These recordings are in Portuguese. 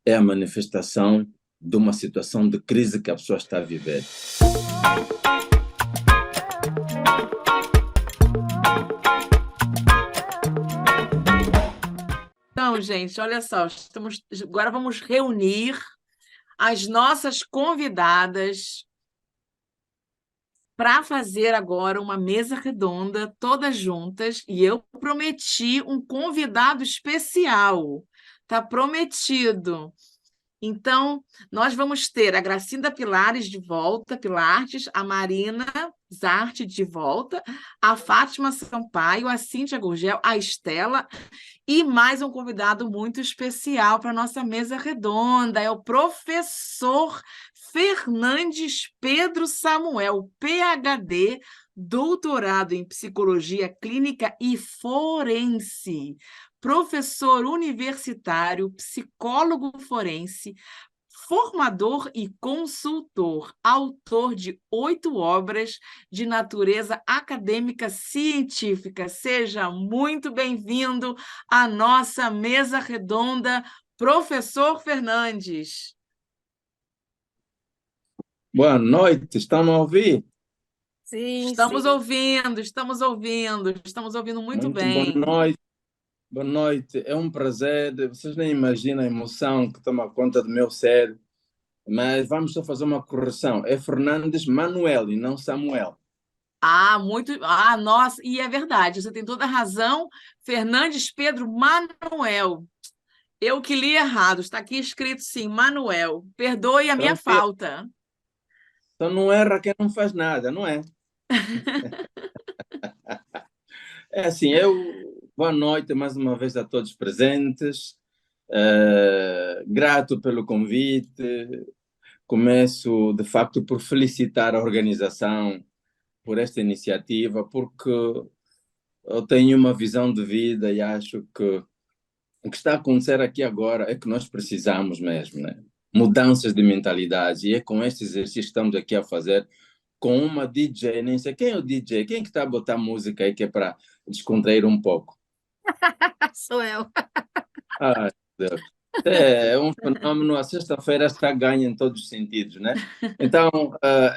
é a manifestação de uma situação de crise que a pessoa está a viver. Então, gente, olha só, agora vamos reunir as nossas convidadas para fazer agora uma mesa redonda, todas juntas, e eu prometi um convidado especial. Está prometido. Então, nós vamos ter a Gracinda Pilares de volta, Pilates, a Marina Zarte de volta, a Fátima Sampaio, a Cíntia Gurgel, a Estela e mais um convidado muito especial para a nossa mesa redonda, é o professor Fernandes Pedro Samuel, PhD, doutorado em Psicologia Clínica e Forense, professor universitário, psicólogo forense, formador e consultor, autor de 8 obras de natureza acadêmica científica. Seja muito bem-vindo à nossa mesa redonda, professor Fernandes. Boa noite, estão a ouvir? Sim, Estamos sim. ouvindo, estamos ouvindo muito Muito boa bem. noite. Boa noite, é um prazer. Vocês nem imaginam a emoção que toma conta do meu ser, mas vamos só fazer uma correção. É Fernandes Manuel e não Samuel. Nossa, e é verdade, você tem toda a razão. Fernandes Pedro Manuel. Eu que li errado, está aqui escrito sim, Manuel. Perdoe a minha Tranquilo. falta. Então não erra quem não faz nada, não é? É assim, boa noite mais uma vez a todos presentes. Grato pelo convite. Começo, de facto, por felicitar a organização por esta iniciativa, porque eu tenho uma visão de vida e acho que o que está a acontecer aqui agora é que nós precisamos mesmo, né? Mudanças de mentalidade, e é com este exercício que estamos aqui a fazer, com uma DJ, nem sei quem é o DJ, quem é que está a botar música aí que é para descontrair um pouco? Sou eu. Ah, Deus. É um fenômeno, a sexta-feira está ganha em todos os sentidos, né? Então,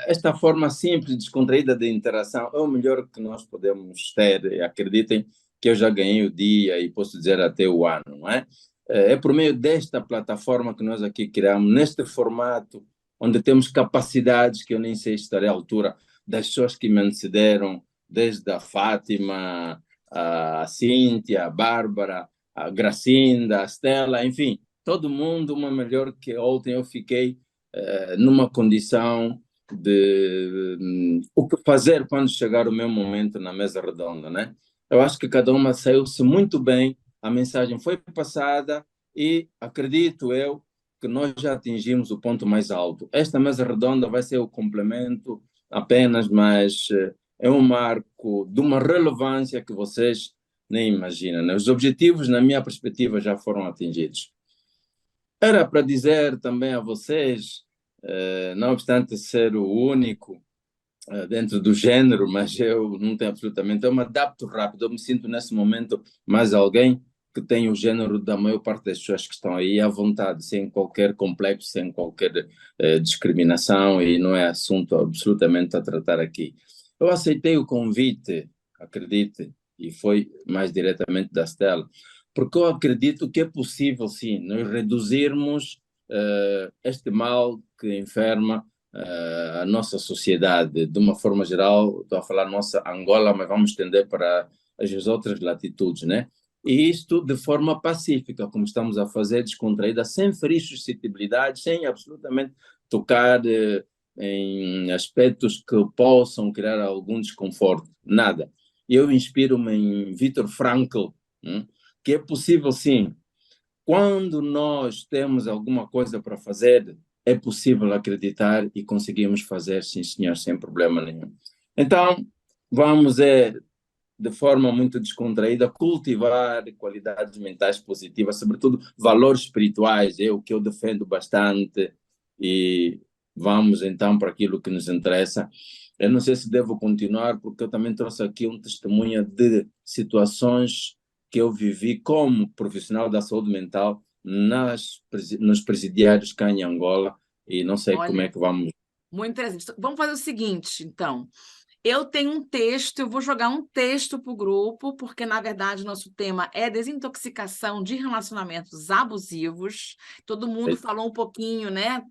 esta forma simples, descontraída de interação é o melhor que nós podemos ter. E acreditem que eu já ganhei o dia e posso dizer até o ano, não é? É por meio desta plataforma que nós aqui criamos, neste formato, onde temos capacidades que eu nem sei se estarei à altura das pessoas que me antecederam, desde a Fátima, a Cíntia, a Bárbara, a Gracinda, a Stella, enfim, todo mundo uma melhor que ontem. Eu fiquei numa condição de o que fazer quando chegar o meu momento na mesa redonda, né? Eu acho que cada uma saiu-se muito bem, a mensagem foi passada e acredito eu que nós já atingimos o ponto mais alto. Esta mesa redonda vai ser o complemento apenas, mas é um marco de uma relevância que vocês nem imaginam, né? Os objetivos, na minha perspectiva, já foram atingidos. Era para dizer também a vocês, não obstante ser o único dentro do género, mas eu não tenho absolutamente, eu me adapto rápido, eu me sinto nesse momento mais alguém que tem o género da maior parte das pessoas que estão aí à vontade, sem qualquer complexo, sem qualquer discriminação, e não é assunto absolutamente a tratar aqui. Eu aceitei o convite, acredite, e foi mais diretamente da Stella, porque eu acredito que é possível, sim, nós reduzirmos este mal que enferma a nossa sociedade, de uma forma geral. Estou a falar nossa Angola, mas vamos estender para as outras latitudes, né? E isto de forma pacífica, como estamos a fazer, descontraída, sem ferir suscetibilidade, sem absolutamente tocar em aspectos que possam criar algum desconforto, nada. Eu inspiro-me em Viktor Frankl, que é possível, sim, quando nós temos alguma coisa para fazer, é possível acreditar e conseguimos fazer, sim, senhor, sem problema nenhum. Então, vamos, de forma muito descontraída, cultivar qualidades mentais positivas, sobretudo valores espirituais, é o que eu defendo bastante, e vamos então para aquilo que nos interessa. Eu não sei se devo continuar, porque eu também trouxe aqui um testemunho de situações que eu vivi como profissional da saúde mental nos presidiários cá em Angola, e não sei como é Olha, que vamos. muito interessante. Vamos fazer o seguinte, então. Eu tenho um texto, eu vou jogar um texto para o grupo, porque, na verdade, nosso tema é desintoxicação de relacionamentos abusivos. Todo mundo falou um pouquinho, né,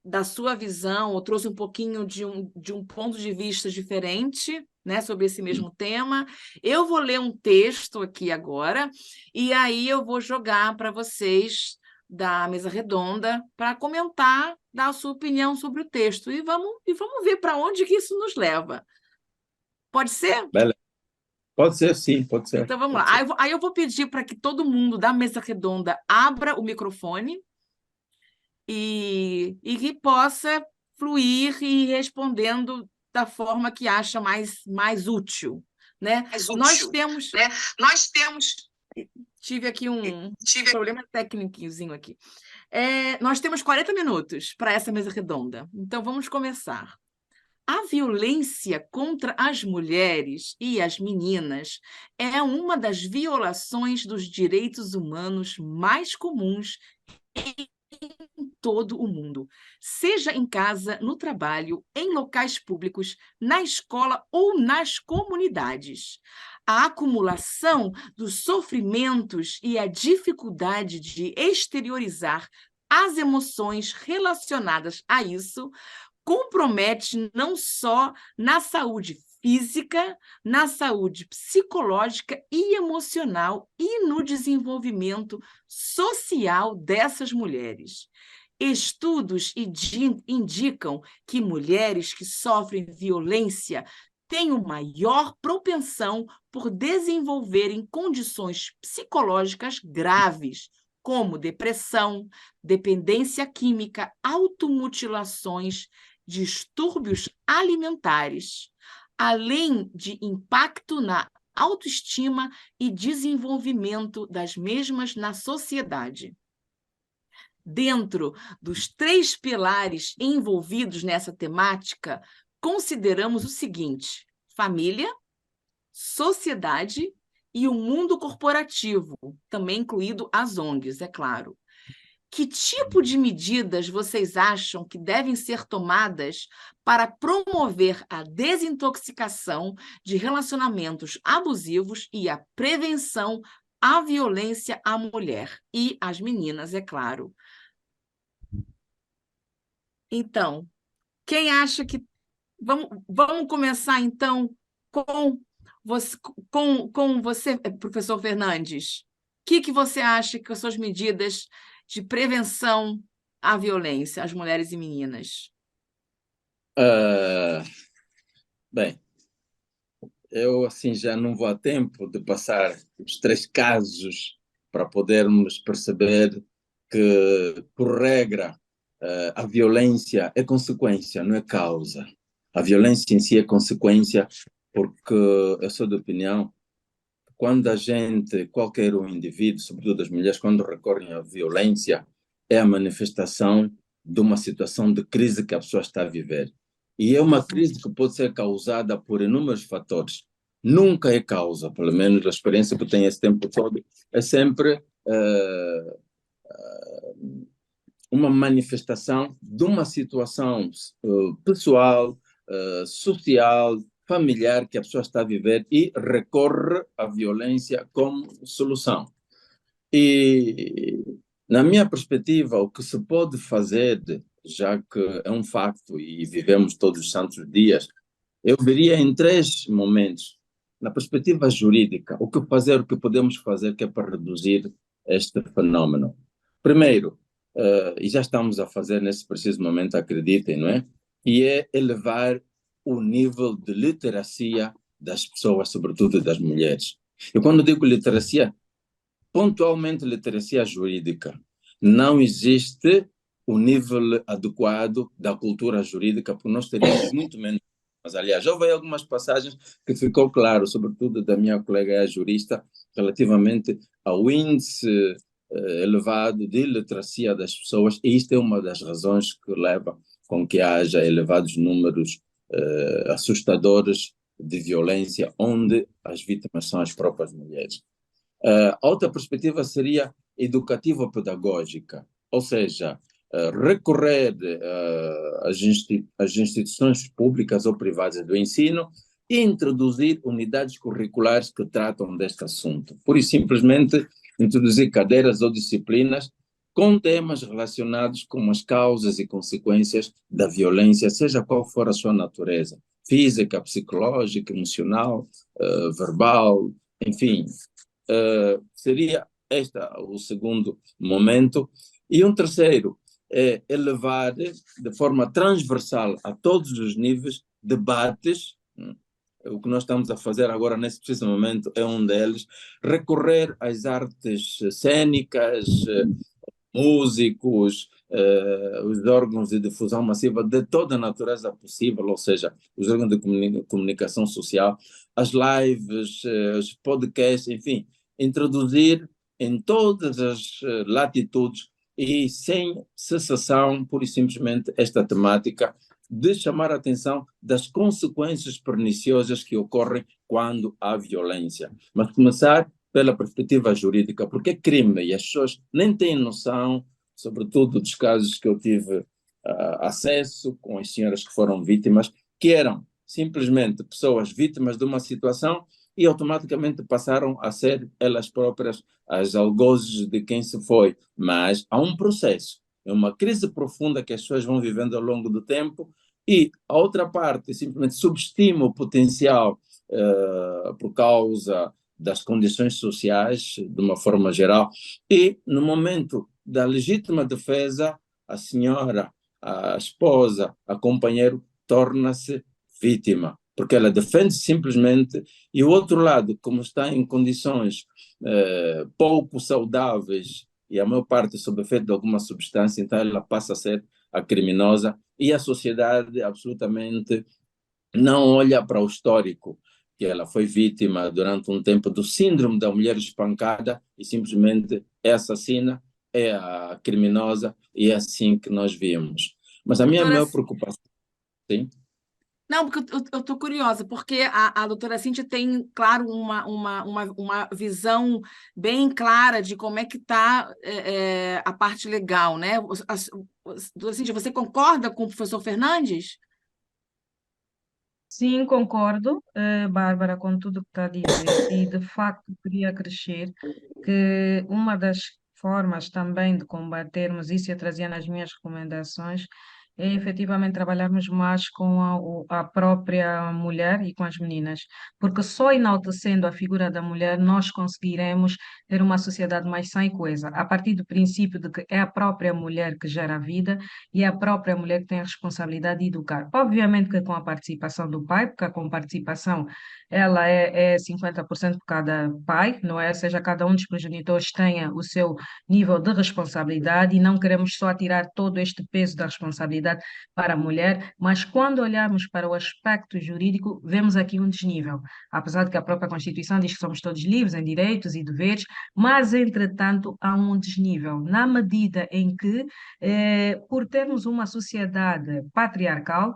da sua visão, ou trouxe um pouquinho de um ponto de vista diferente, né, sobre esse mesmo tema. Eu vou ler um texto aqui agora, e aí eu vou jogar para vocês da mesa redonda para comentar, dar a sua opinião sobre o texto. E vamos ver para onde que isso nos leva. Pode ser? Beleza. Pode ser, sim, pode ser. Então vamos Pode lá. ser. Aí eu vou pedir para que todo mundo da mesa redonda abra o microfone e que possa fluir e ir respondendo da forma que acha mais útil, né? Nós temos. Tive aqui um problema técnicozinho aqui. Nós temos 40 minutos para essa mesa redonda. Então, vamos começar. A violência contra as mulheres e as meninas é uma das violações dos direitos humanos mais comuns em todo o mundo, seja em casa, no trabalho, em locais públicos, na escola ou nas comunidades. A acumulação dos sofrimentos e a dificuldade de exteriorizar as emoções relacionadas a isso compromete não só na saúde física, na saúde psicológica e emocional e no desenvolvimento social dessas mulheres. Estudos indicam que mulheres que sofrem violência têm uma maior propensão por desenvolverem condições psicológicas graves, como depressão, dependência química, automutilações, distúrbios alimentares, além de impacto na autoestima e desenvolvimento das mesmas na sociedade. Dentro dos 3 pilares envolvidos nessa temática, consideramos o seguinte: família, sociedade e o mundo corporativo, também incluído as ONGs, é claro. Que tipo de medidas vocês acham que devem ser tomadas para promover a desintoxicação de relacionamentos abusivos e a prevenção à violência à mulher e às meninas, é claro? Então, quem acha que... Vamos começar, então, com você, professor Fernandes. O que você acha que são as medidas de prevenção à violência às mulheres e meninas? Bem, eu assim já não vou a tempo de passar os 3 casos para podermos perceber que, por regra, a violência é consequência, não é causa. A violência em si é consequência, porque eu sou de opinião que quando a gente, qualquer um indivíduo, sobretudo as mulheres, quando recorrem à violência, é a manifestação de uma situação de crise que a pessoa está a viver. E é uma crise que pode ser causada por inúmeros fatores. Nunca é causa, pelo menos a experiência que eu tenho esse tempo todo, é sempre uma manifestação de uma situação pessoal, social, familiar que a pessoa está a viver e recorre à violência como solução. E, na minha perspectiva, o que se pode fazer, já que é um facto e vivemos todos os santos dias, eu veria em 3 momentos. Na perspectiva jurídica, o que fazer, o que podemos fazer que é para reduzir este fenómeno. Primeiro, e já estamos a fazer nesse preciso momento, acreditem, não é? E é elevar o nível de literacia das pessoas, sobretudo das mulheres. E quando digo literacia, pontualmente literacia jurídica. Não existe o nível adequado da cultura jurídica, porque nós teríamos muito menos. Mas, aliás, já houve algumas passagens que ficou claro, sobretudo da minha colega jurista, relativamente ao índice elevado de literacia das pessoas, e isto é uma das razões que leva com que haja elevados números assustadores de violência, onde as vítimas são as próprias mulheres. Outra perspectiva seria educativo-pedagógica, ou seja, recorrer às instituições públicas ou privadas do ensino e introduzir unidades curriculares que tratam deste assunto. Por isso, simplesmente, introduzir cadeiras ou disciplinas com temas relacionados com as causas e consequências da violência, seja qual for a sua natureza, física, psicológica, emocional, verbal, enfim. Seria este o segundo momento. E um terceiro é elevar de forma transversal a todos os níveis debates. O que nós estamos a fazer agora, nesse preciso momento, é um deles, recorrer às artes cênicas, músicos, os órgãos de difusão massiva de toda a natureza possível, ou seja, os órgãos de comunicação social, as lives, os podcasts, enfim, introduzir em todas as latitudes e sem cessação, pura e simplesmente, esta temática de chamar a atenção das consequências perniciosas que ocorrem quando há violência. Mas começar pela perspectiva jurídica, porque é crime e as pessoas nem têm noção, sobretudo dos casos que eu tive acesso com as senhoras que foram vítimas, que eram simplesmente pessoas vítimas de uma situação e automaticamente passaram a ser elas próprias as algozes de quem se foi. Mas há um processo, é uma crise profunda que as pessoas vão vivendo ao longo do tempo e a outra parte simplesmente subestima o potencial por causa das condições sociais, de uma forma geral, e no momento da legítima defesa, a senhora, a esposa, a companheiro, torna-se vítima, porque ela defende simplesmente, e o outro lado, como está em condições pouco saudáveis, e a maior parte sob efeito de alguma substância, então ela passa a ser a criminosa, e a sociedade absolutamente não olha para o histórico, que ela foi vítima durante um tempo do síndrome da mulher espancada e simplesmente é assassina, é a criminosa e é assim que nós vimos. Mas a minha maior preocupação, sim? Não, porque eu estou curiosa, porque a doutora Cíntia tem, claro, uma visão bem clara de como é que está a parte legal, né? Doutora Cíntia, você concorda com o professor Fernandes? Sim, concordo, Bárbara, com tudo que está a dizer, e de facto queria acrescer que uma das formas também de combatermos isso, e eu trazia nas minhas recomendações, é efetivamente trabalharmos mais com a própria mulher e com as meninas, porque só enaltecendo a figura da mulher nós conseguiremos ter uma sociedade mais sã e coesa, a partir do princípio de que é a própria mulher que gera a vida e é a própria mulher que tem a responsabilidade de educar. Obviamente que com a participação do pai, porque com a participação ela é 50% por cada pai, não é? Ou seja, cada um dos progenitores tenha o seu nível de responsabilidade e não queremos só tirar todo este peso da responsabilidade para a mulher, mas quando olharmos para o aspecto jurídico, vemos aqui um desnível. Apesar de que a própria Constituição diz que somos todos livres em direitos e deveres, mas, entretanto, há um desnível, na medida em que, por termos uma sociedade patriarcal,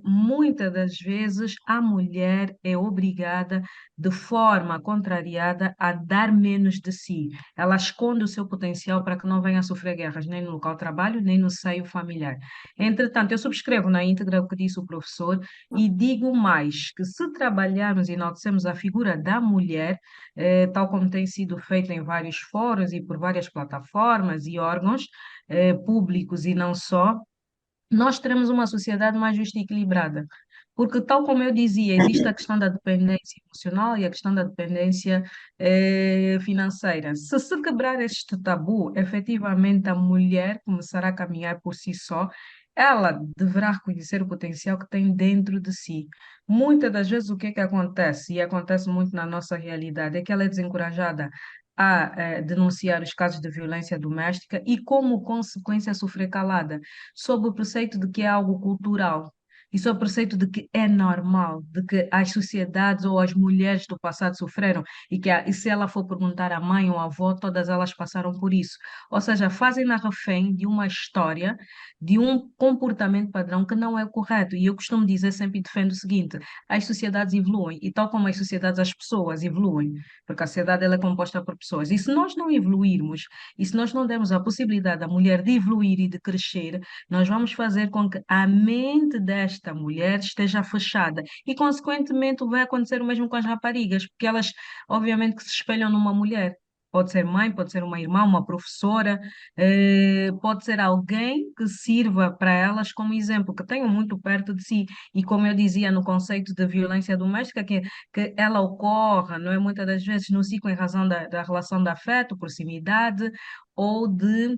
muitas das vezes a mulher é obrigada, de forma contrariada, a dar menos de si. Ela esconde o seu potencial para que não venha a sofrer guerras, nem no local de trabalho, nem no seio familiar. Entretanto, eu subscrevo na íntegra o que disse o professor e digo mais, que se trabalharmos e enaltecemos a figura da mulher, tal como tem sido feito em vários fóruns e por várias plataformas e órgãos públicos e não só, nós teremos uma sociedade mais justa e equilibrada. Porque, tal como eu dizia, existe a questão da dependência emocional e a questão da dependência financeira. Se quebrar este tabu, efetivamente a mulher começará a caminhar por si só, ela deverá reconhecer o potencial que tem dentro de si. Muitas das vezes o que é que acontece, e acontece muito na nossa realidade, é que ela é desencorajada a denunciar os casos de violência doméstica e, como consequência, sofrer calada, sob o preceito de que é algo cultural. Isso é o preceito de que é normal, de que as sociedades ou as mulheres do passado sofreram e que e se ela for perguntar à mãe ou à avó, todas elas passaram por isso. Ou seja, fazem-na refém de uma história, de um comportamento padrão que não é o correto. E eu costumo dizer sempre e defendo o seguinte: as sociedades evoluem e tal como as sociedades, as pessoas evoluem, porque a sociedade ela é composta por pessoas. E se nós não evoluirmos, e se nós não dermos a possibilidade à mulher de evoluir e de crescer, nós vamos fazer com que a mente desta mulher esteja fechada e, consequentemente, vai acontecer o mesmo com as raparigas, porque elas, obviamente, que se espelham numa mulher. Pode ser mãe, pode ser uma irmã, uma professora, pode ser alguém que sirva para elas como exemplo, que tenham muito perto de si. E como eu dizia no conceito de violência doméstica, que ela ocorra, não é? Muitas das vezes no ciclo em razão da relação de afeto, proximidade ou de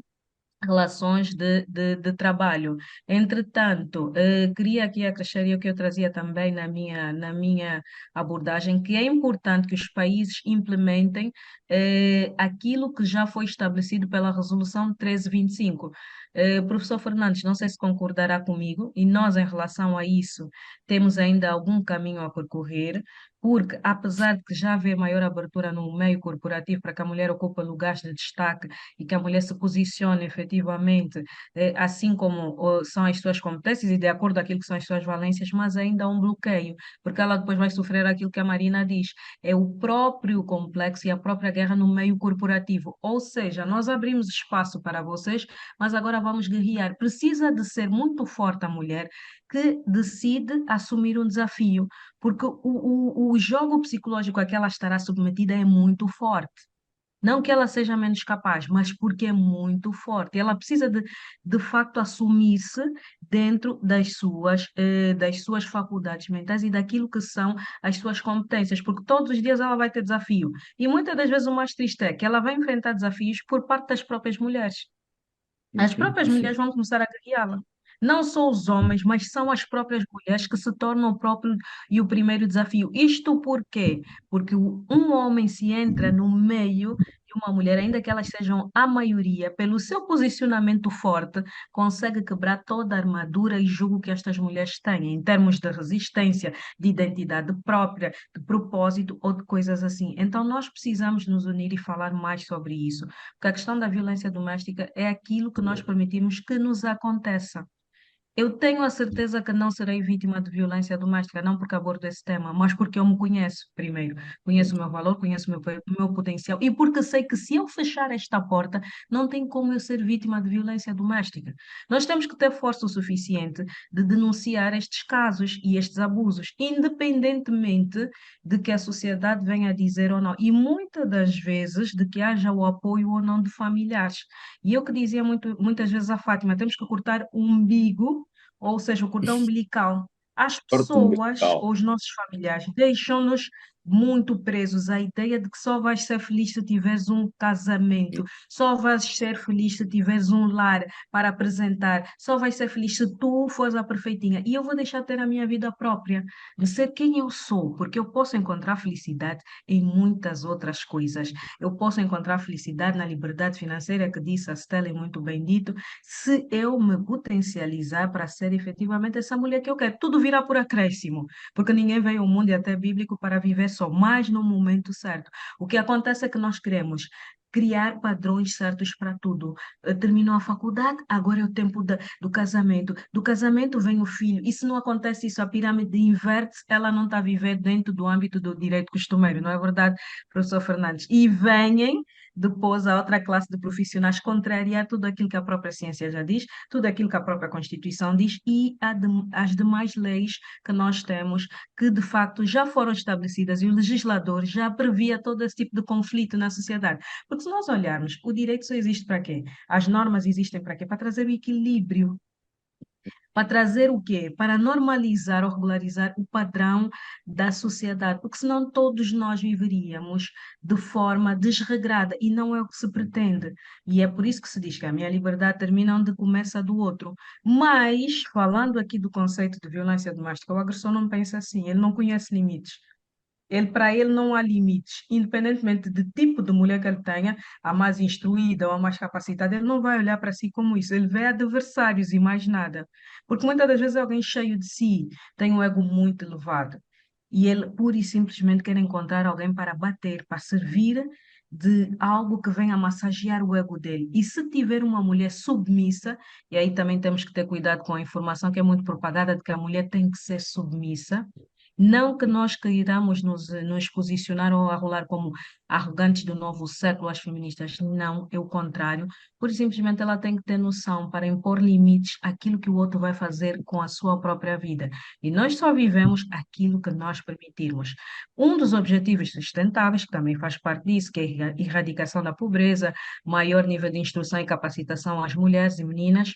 relações de trabalho. Entretanto, queria aqui acrescentar o que eu trazia também na minha abordagem, que é importante que os países implementem aquilo que já foi estabelecido pela Resolução 1325. Professor Fernandes, não sei se concordará comigo, e nós, em relação a isso, temos ainda algum caminho a percorrer, porque apesar de que já haver maior abertura no meio corporativo para que a mulher ocupe lugares de destaque e que a mulher se posicione efetivamente, assim como são as suas competências e de acordo com aquilo que são as suas valências, mas ainda há um bloqueio, porque ela depois vai sofrer aquilo que a Marina diz, é o próprio complexo e a própria guerra no meio corporativo. Ou seja, nós abrimos espaço para vocês, mas agora vamos guerrear. Precisa de ser muito forte a mulher que decide assumir um desafio, porque o jogo psicológico a que ela estará submetida é muito forte. Não que ela seja menos capaz, mas porque é muito forte. Ela precisa de facto assumir-se dentro das suas faculdades mentais e daquilo que são as suas competências, porque todos os dias ela vai ter desafio. E muitas das vezes o mais triste é que ela vai enfrentar desafios por parte das próprias mulheres. As próprias mulheres vão começar a guerreá-la. Não só os homens, mas são as próprias mulheres que se tornam o próprio e o primeiro desafio. Isto por quê? Porque um homem se entra no meio de uma mulher, ainda que elas sejam a maioria, pelo seu posicionamento forte, consegue quebrar toda a armadura e jugo que estas mulheres têm, em termos de resistência, de identidade própria, de propósito ou de coisas assim. Então, nós precisamos nos unir e falar mais sobre isso. Porque a questão da violência doméstica é aquilo que nós permitimos que nos aconteça. Eu tenho a certeza que não serei vítima de violência doméstica, não porque abordo esse tema, mas porque eu me conheço primeiro. Conheço o meu valor, conheço o meu potencial e porque sei que se eu fechar esta porta, não tem como eu ser vítima de violência doméstica. Nós temos que ter força o suficiente de denunciar estes casos e estes abusos, independentemente de que a sociedade venha a dizer ou não, e muitas das vezes de que haja o apoio ou não de familiares. E eu que dizia muitas vezes à Fátima, temos que cortar o umbigo, ou seja, o cordão umbilical. As Corte pessoas, umbilical. ou os nossos familiares, deixam-nos muito presos à ideia de que só vais ser feliz se tiveres um casamento, só vais ser feliz se tiveres um lar para apresentar, só vais ser feliz se tu fores a perfeitinha. E eu vou deixar de ter a minha vida própria, de ser quem eu sou, porque eu posso encontrar felicidade em muitas outras coisas. Eu posso encontrar felicidade na liberdade financeira, que disse a Stella e muito bem dito, se eu me potencializar para ser efetivamente essa mulher que eu quero. Tudo virá por acréscimo, porque ninguém veio ao mundo e até bíblico para viver só, mas no momento certo. O que acontece é que nós queremos criar padrões certos para tudo. Terminou a faculdade, agora é o tempo do casamento. Do casamento vem o filho. E se não acontece isso, a pirâmide inverte, ela não está a viver dentro do âmbito do direito costumeiro, não é verdade, professor Fernandes? E venham depois a outra classe de profissionais contrariar tudo aquilo que a própria ciência já diz, tudo aquilo que a própria Constituição diz e as demais leis que nós temos, que de facto já foram estabelecidas e o legislador já previa todo esse tipo de conflito na sociedade. Porque se nós olharmos, o direito só existe para quê? As normas existem para quê? Para trazer o equilíbrio. Para trazer o quê? Para normalizar ou regularizar o padrão da sociedade, porque senão todos nós viveríamos de forma desregrada e não é o que se pretende. E é por isso que se diz que a minha liberdade termina onde começa a do outro. Mas, falando aqui do conceito de violência doméstica, o agressor não pensa assim, ele não conhece limites. Para ele não há limites, independentemente do tipo de mulher que ele tenha, a mais instruída ou a mais capacitada, ele não vai olhar para si como isso, ele vê adversários e mais nada. Porque muitas das vezes alguém cheio de si tem um ego muito elevado e ele pura e simplesmente quer encontrar alguém para bater, para servir de algo que venha massagear o ego dele. E se tiver uma mulher submissa, e aí também temos que ter cuidado com a informação que é muito propagada de que a mulher tem que ser submissa, não que nós queiramos nos posicionar ou arrolar como arrogantes do novo século, as feministas, não, é o contrário. Por simplesmente ela tem que ter noção para impor limites àquilo que o outro vai fazer com a sua própria vida. E nós só vivemos aquilo que nós permitirmos. Um dos objetivos sustentáveis, que também faz parte disso, que é a erradicação da pobreza, maior nível de instrução e capacitação às mulheres e meninas,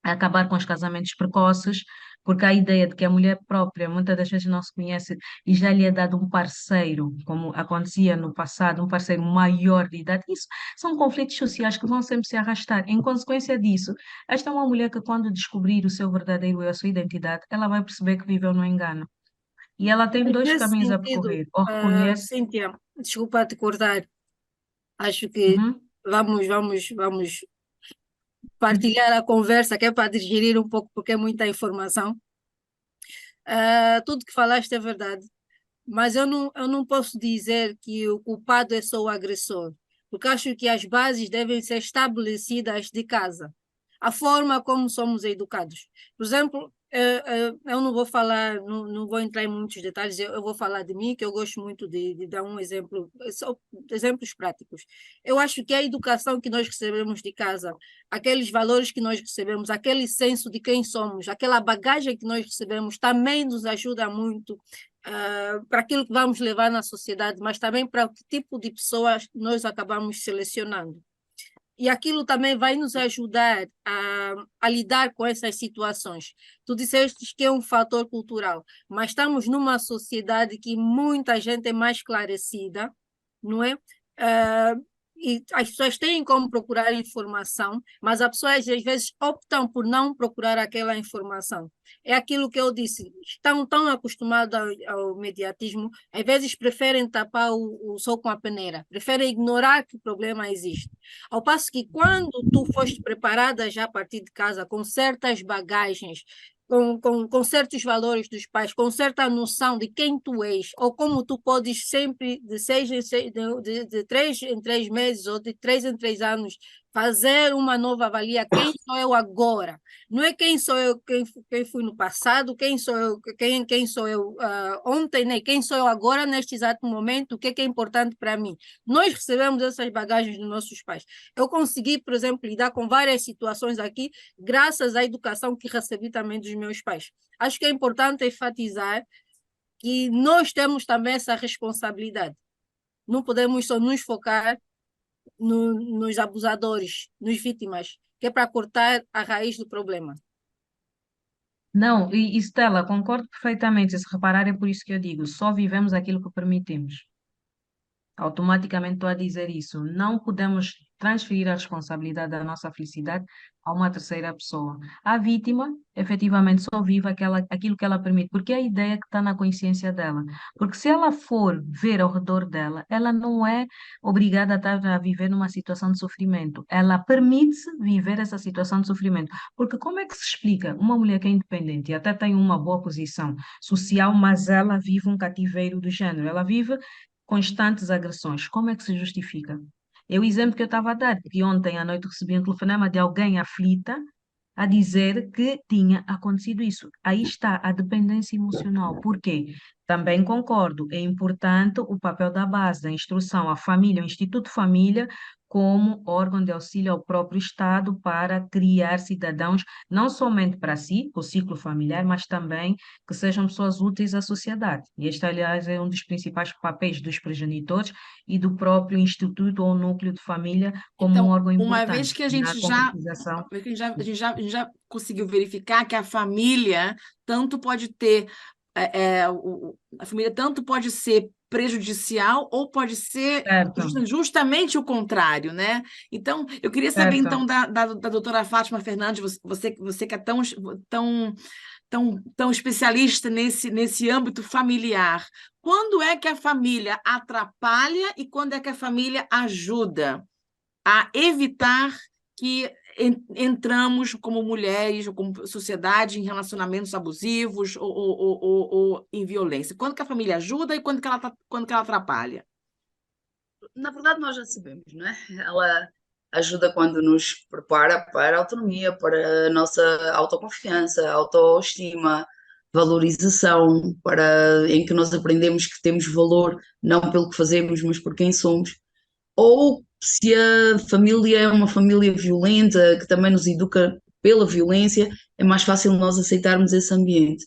acabar com os casamentos precoces, porque há a ideia de que a mulher própria muitas das vezes não se conhece e já lhe é dado um parceiro, como acontecia no passado, um parceiro maior de idade. Isso são conflitos sociais que vão sempre se arrastar. Em consequência disso, esta é uma mulher que, quando descobrir o seu verdadeiro eu, a sua identidade, ela vai perceber que viveu no engano. E ela tem Mas dois nesse caminhos a sentido, percorrer. Ou reconhece. Cíntia, desculpa te cortar, acho que Uhum, vamos partilhar a conversa, que é para digerir um pouco, porque é muita informação. Tudo que falaste é verdade, mas eu não posso dizer que o culpado é só o agressor, porque acho que as bases devem ser estabelecidas de casa, a forma como somos educados. Por exemplo, eu não vou falar, não vou entrar em muitos detalhes, eu vou falar de mim, que eu gosto muito de dar um exemplo, só exemplos práticos. Eu acho que a educação que nós recebemos de casa, aqueles valores que nós recebemos, aquele senso de quem somos, aquela bagagem que nós recebemos, também nos ajuda muito para aquilo que vamos levar na sociedade, mas também para que tipo de pessoas nós acabamos selecionando. E aquilo também vai nos ajudar a lidar com essas situações. Tu disseste que é um fator cultural, mas estamos numa sociedade que muita gente é mais esclarecida, não é? Ah, e as pessoas têm como procurar informação, mas as pessoas às vezes optam por não procurar aquela informação. É aquilo que eu disse, estão tão acostumados ao mediatismo, às vezes preferem tapar o sol com a peneira, preferem ignorar que o problema existe. Ao passo que quando tu foste preparada já a partir de casa com certas bagagens, com certos valores dos pais, com certa noção de quem tu és, ou como tu podes sempre, de 3 em 3 meses, ou de 3 em 3 anos, fazer uma nova avalia, quem sou eu agora? Não é quem sou eu, quem fui no passado, quem sou eu, quem sou eu ontem, né? Quem sou eu agora, neste exato momento, o que é importante para mim? Nós recebemos essas bagagens dos nossos pais. Eu consegui, por exemplo, lidar com várias situações aqui, graças à educação que recebi também dos meus pais. Acho que é importante enfatizar que nós temos também essa responsabilidade. Não podemos só nos focar nos abusadores, nos vítimas, que é para cortar a raiz do problema. Não, e Stella, concordo perfeitamente. Se reparar, é por isso que eu digo, só vivemos aquilo que permitimos. Automaticamente estou a dizer isso. Não podemos transferir a responsabilidade da nossa felicidade a uma terceira pessoa. A vítima, efetivamente, só vive aquilo que ela permite, porque é a ideia que está na consciência dela. Porque se ela for ver ao redor dela, ela não é obrigada a estar a viver numa situação de sofrimento. Ela permite-se viver essa situação de sofrimento. Porque como é que se explica uma mulher que é independente e até tem uma boa posição social, mas ela vive um cativeiro do género? Ela vive constantes agressões. Como é que se justifica? É o exemplo que eu estava a dar, que ontem à noite recebi um telefonema de alguém aflita a dizer que tinha acontecido isso. Aí está a dependência emocional. Por quê? Também concordo, é importante o papel da base, da instrução, a família, o Instituto Família, como órgão de auxílio ao próprio Estado para criar cidadãos, não somente para si, o ciclo familiar, mas também que sejam pessoas úteis à sociedade. E este, aliás, é um dos principais papéis dos progenitores e do próprio Instituto ou Núcleo de Família como um Então, órgão uma vez importante que a na gente concretização. já conseguiu verificar que a família tanto pode ter, a família tanto pode ser prejudicial ou pode ser Certo, justamente o contrário, né? Então, eu queria saber certo. então da doutora Fátima Fernandes, você que é tão tão especialista nesse âmbito familiar. Quando é que a família atrapalha e quando é que a família ajuda a evitar que entramos como mulheres ou como sociedade em relacionamentos abusivos ou em violência? Quando que a família ajuda e quando que ela atrapalha? Na verdade, nós já sabemos, não é? Ela ajuda quando nos prepara para a autonomia, para a nossa autoconfiança, autoestima, valorização, em que nós aprendemos que temos valor não pelo que fazemos, mas por quem somos. Ou se a família é uma família violenta, que também nos educa pela violência, é mais fácil nós aceitarmos esse ambiente.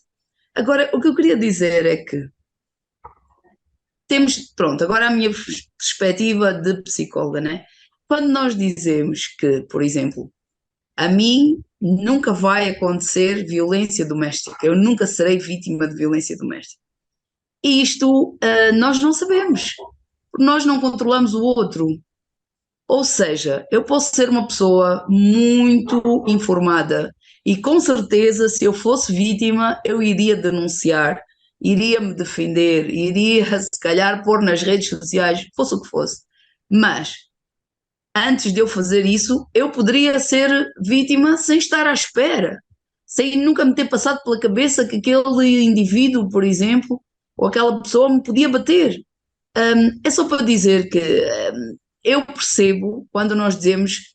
Agora, o que eu queria dizer é que pronto, agora a minha perspectiva de psicóloga, né? Quando nós dizemos que, por exemplo, a mim nunca vai acontecer violência doméstica, eu nunca serei vítima de violência doméstica. E isto nós não sabemos, porque nós não controlamos o outro. Ou seja, eu posso ser uma pessoa muito informada e com certeza se eu fosse vítima eu iria denunciar, iria me defender, iria se calhar pôr nas redes sociais, fosse o que fosse. Mas antes de eu fazer isso, eu poderia ser vítima sem estar à espera, sem nunca me ter passado pela cabeça que aquele indivíduo, por exemplo, ou aquela pessoa me podia bater. É só para dizer que eu percebo quando nós dizemos,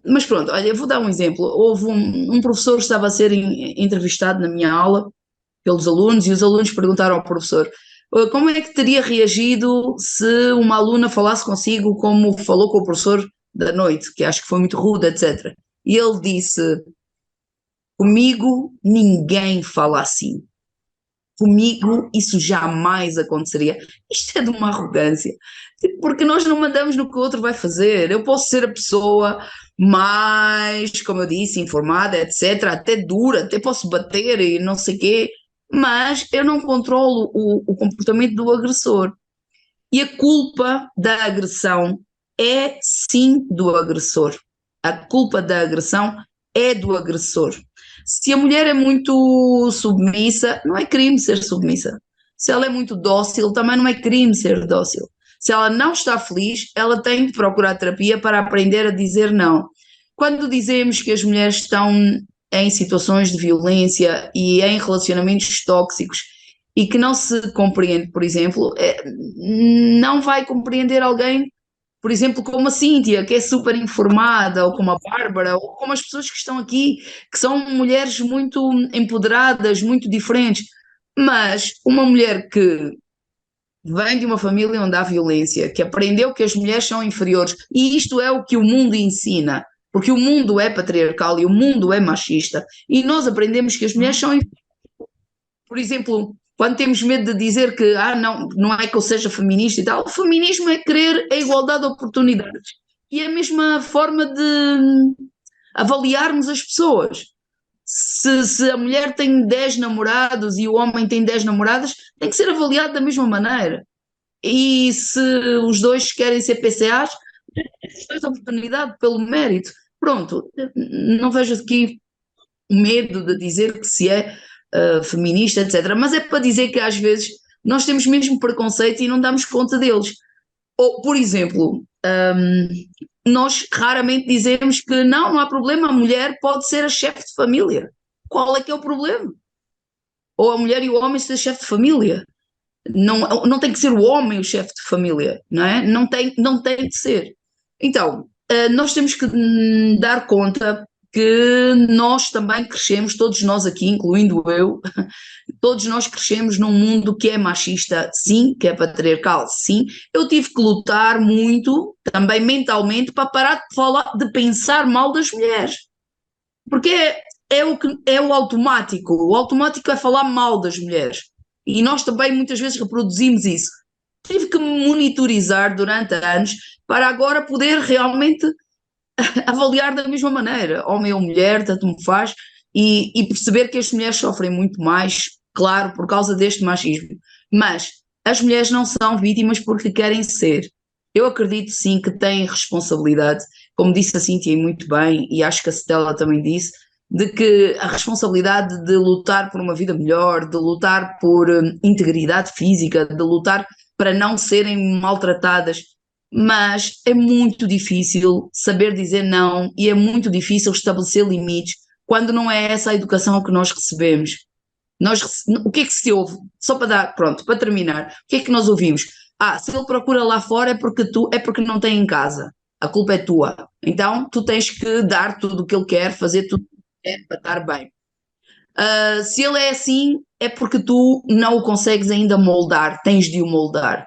mas pronto, olha, eu vou dar um exemplo. Houve um professor que estava a ser entrevistado na minha aula pelos alunos e os alunos perguntaram ao professor como é que teria reagido se uma aluna falasse consigo como falou com o professor da noite, que acho que foi muito rude, etc. E ele disse, comigo ninguém fala assim. Comigo isso jamais aconteceria. Isto é de uma arrogância, porque nós não mandamos no que o outro vai fazer. Eu posso ser a pessoa mais, como eu disse, informada, etc., até dura, até posso bater e não sei o quê, mas eu não controlo o comportamento do agressor. E a culpa da agressão é sim do agressor. A culpa da agressão é do agressor. Se a mulher é muito submissa, não é crime ser submissa. Se ela é muito dócil, também não é crime ser dócil. Se ela não está feliz, ela tem de procurar terapia para aprender a dizer não. Quando dizemos que as mulheres estão em situações de violência e em relacionamentos tóxicos e que não se compreende, por exemplo, não vai compreender alguém, por exemplo, como a Cíntia, que é super informada, ou como a Bárbara, ou como as pessoas que estão aqui, que são mulheres muito empoderadas, muito diferentes. Mas uma mulher que vem de uma família onde há violência, que aprendeu que as mulheres são inferiores, e isto é o que o mundo ensina, porque o mundo é patriarcal e o mundo é machista, e nós aprendemos que as mulheres são inferiores. Por exemplo, quando temos medo de dizer que não é que eu seja feminista e tal, o feminismo é querer a igualdade de oportunidades. E é a mesma forma de avaliarmos as pessoas. Se a mulher tem 10 namorados e o homem tem 10 namoradas, tem que ser avaliado da mesma maneira. E se os dois querem ser PCAs, têm oportunidade pelo mérito. Pronto, não vejo aqui medo de dizer que se é feminista, etc. Mas é para dizer que às vezes nós temos mesmo preconceito e não damos conta deles. Ou, por exemplo, nós raramente dizemos que não há problema, a mulher pode ser a chefe de família. Qual é que é o problema? Ou a mulher e o homem ser chefe de família. Não tem que ser o homem o chefe de família, não é? Não tem de ser. Então, nós temos que dar conta que nós também crescemos, todos nós aqui, incluindo eu, todos nós crescemos num mundo que é machista, sim, que é patriarcal, sim. Eu tive que lutar muito, também mentalmente, para parar de pensar mal das mulheres. Porque é o automático. O automático é falar mal das mulheres. E nós também muitas vezes reproduzimos isso. Tive que me monitorizar durante anos para agora poder realmente avaliar da mesma maneira, homem ou mulher, tanto me faz, e perceber que as mulheres sofrem muito mais, claro, por causa deste machismo. Mas as mulheres não são vítimas porque querem ser. Eu acredito sim que têm responsabilidade, como disse a Cíntia muito bem, e acho que a Stella também disse, de que a responsabilidade de lutar por uma vida melhor, de lutar por integridade física, de lutar para não serem maltratadas, mas é muito difícil saber dizer não e é muito difícil estabelecer limites quando não é essa a educação que nós recebemos. O que é que se ouve? Só para dar, pronto, para terminar, o que é que nós ouvimos? Se ele procura lá fora é porque não tem em casa. A culpa é tua. Então, tu tens que dar tudo o que ele quer, fazer tudo o que quer para estar bem. Se ele é assim, é porque tu não o consegues ainda moldar, tens de o moldar.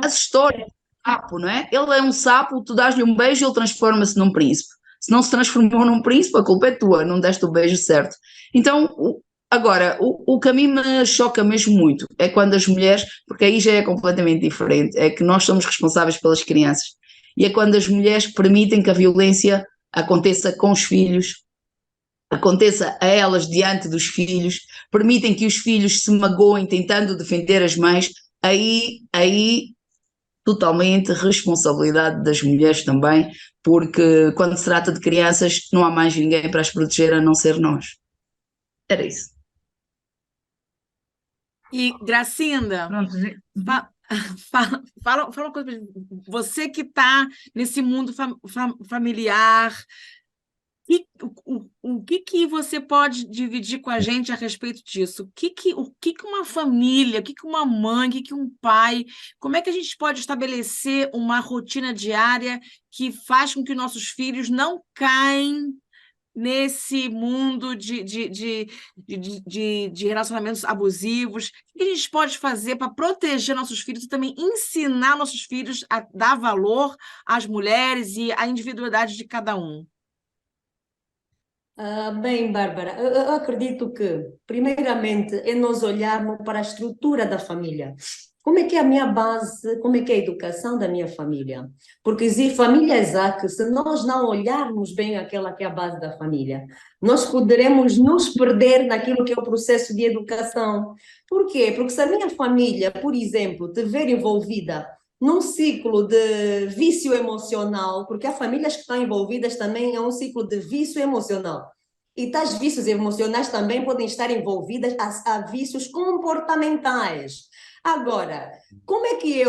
As histórias do sapo, não é? Ele é um sapo, tu dás-lhe um beijo e ele transforma-se num príncipe. Se não se transformou num príncipe, a culpa é tua, não deste o beijo certo. Então, agora, o que a mim me choca mesmo muito é quando as mulheres, porque aí já é completamente diferente, é que nós somos responsáveis pelas crianças, e é quando as mulheres permitem que a violência aconteça com os filhos, aconteça a elas diante dos filhos, permitem que os filhos se magoem tentando defender as mães, aí totalmente responsabilidade das mulheres também, porque quando se trata de crianças não há mais ninguém para as proteger a não ser nós. Era isso. E, Gracinda, Pronto, fala uma coisa pra mim. Você que está nesse mundo familiar, o que você pode dividir com a gente a respeito disso? O que uma família, o que uma mãe, o que um pai, como é que a gente pode estabelecer uma rotina diária que faz com que nossos filhos não caem nesse mundo de relacionamentos abusivos? O que a gente pode fazer para proteger nossos filhos e também ensinar nossos filhos a dar valor às mulheres e à individualidade de cada um? Bem, Bárbara, eu acredito que, primeiramente, é nós olharmos para a estrutura da família. Como é que é a minha base, como é que é a educação da minha família? Porque existem famílias que, se nós não olharmos bem aquela que é a base da família, nós poderemos nos perder naquilo que é o processo de educação. Por quê? Porque se a minha família, por exemplo, estiver envolvida num ciclo de vício emocional, porque há famílias que estão envolvidas também em um ciclo de vício emocional. E tais vícios emocionais também podem estar envolvidas a vícios comportamentais. Agora, como é que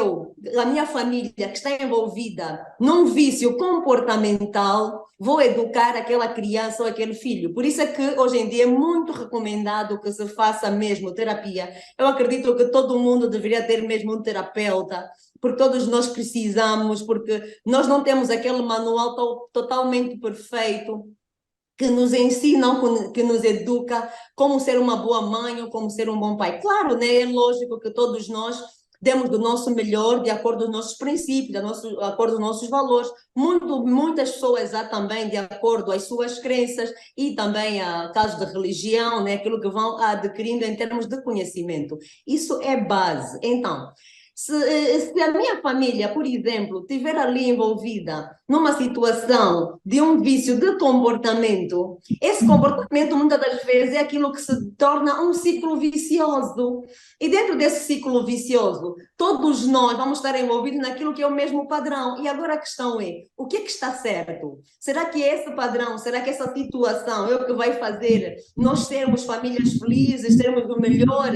a minha família que está envolvida num vício comportamental, vou educar aquela criança ou aquele filho? Por isso é que hoje em dia é muito recomendado que se faça mesmo terapia. Eu acredito que todo mundo deveria ter mesmo um terapeuta, porque todos nós precisamos, porque nós não temos aquele manual totalmente perfeito que nos ensina, que nos educa como ser uma boa mãe ou como ser um bom pai. Claro, né? É lógico que todos nós demos do nosso melhor de acordo com os nossos princípios, de acordo com os nossos valores. Muitas pessoas também de acordo com as suas crenças e também a casos de religião, né? Aquilo que vão adquirindo em termos de conhecimento. Isso é base. Então, se a minha família, por exemplo, estiver ali envolvida numa situação de um vício de comportamento, esse comportamento muitas das vezes é aquilo que se torna um ciclo vicioso. E dentro desse ciclo vicioso, todos nós vamos estar envolvidos naquilo que é o mesmo padrão. E agora a questão é, o que está certo? Será que esse padrão, será que essa situação é o que vai fazer nós sermos famílias felizes, sermos o melhor?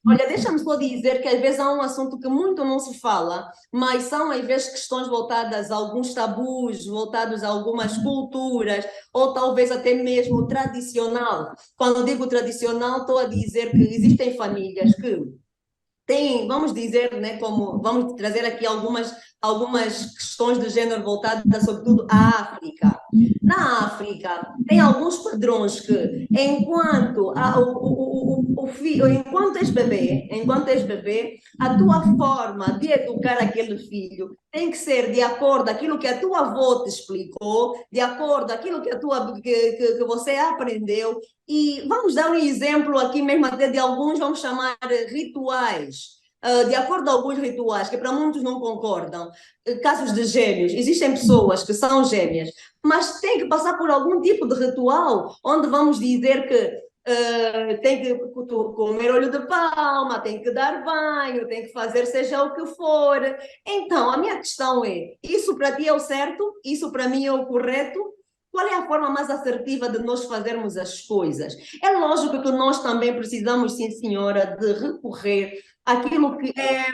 Olha, deixa-me só dizer que às vezes há um assunto que muito não se fala, mas são às vezes questões voltadas a alguns tabus, voltados a algumas culturas, ou talvez até mesmo tradicional. Quando digo tradicional, estou a dizer que existem famílias que têm, vamos dizer, né, como vamos trazer aqui algumas questões de género voltadas sobretudo à África. Na África, tem alguns padrões que, enquanto enquanto és bebê, a tua forma de educar aquele filho tem que ser de acordo com aquilo que a tua avó te explicou, de acordo com aquilo que você aprendeu. E vamos dar um exemplo aqui mesmo até de alguns, vamos chamar rituais. De acordo com alguns rituais, que para muitos não concordam, casos de gêmeos, existem pessoas que são gêmeas, mas tem que passar por algum tipo de ritual, onde vamos dizer que tem que comer olho de palma, tem que dar banho, tem que fazer seja o que for. Então, a minha questão é, isso para ti é o certo? Isso para mim é o correto? Qual é a forma mais assertiva de nós fazermos as coisas? É lógico que nós também precisamos, sim, senhora, de recorrer àquilo que é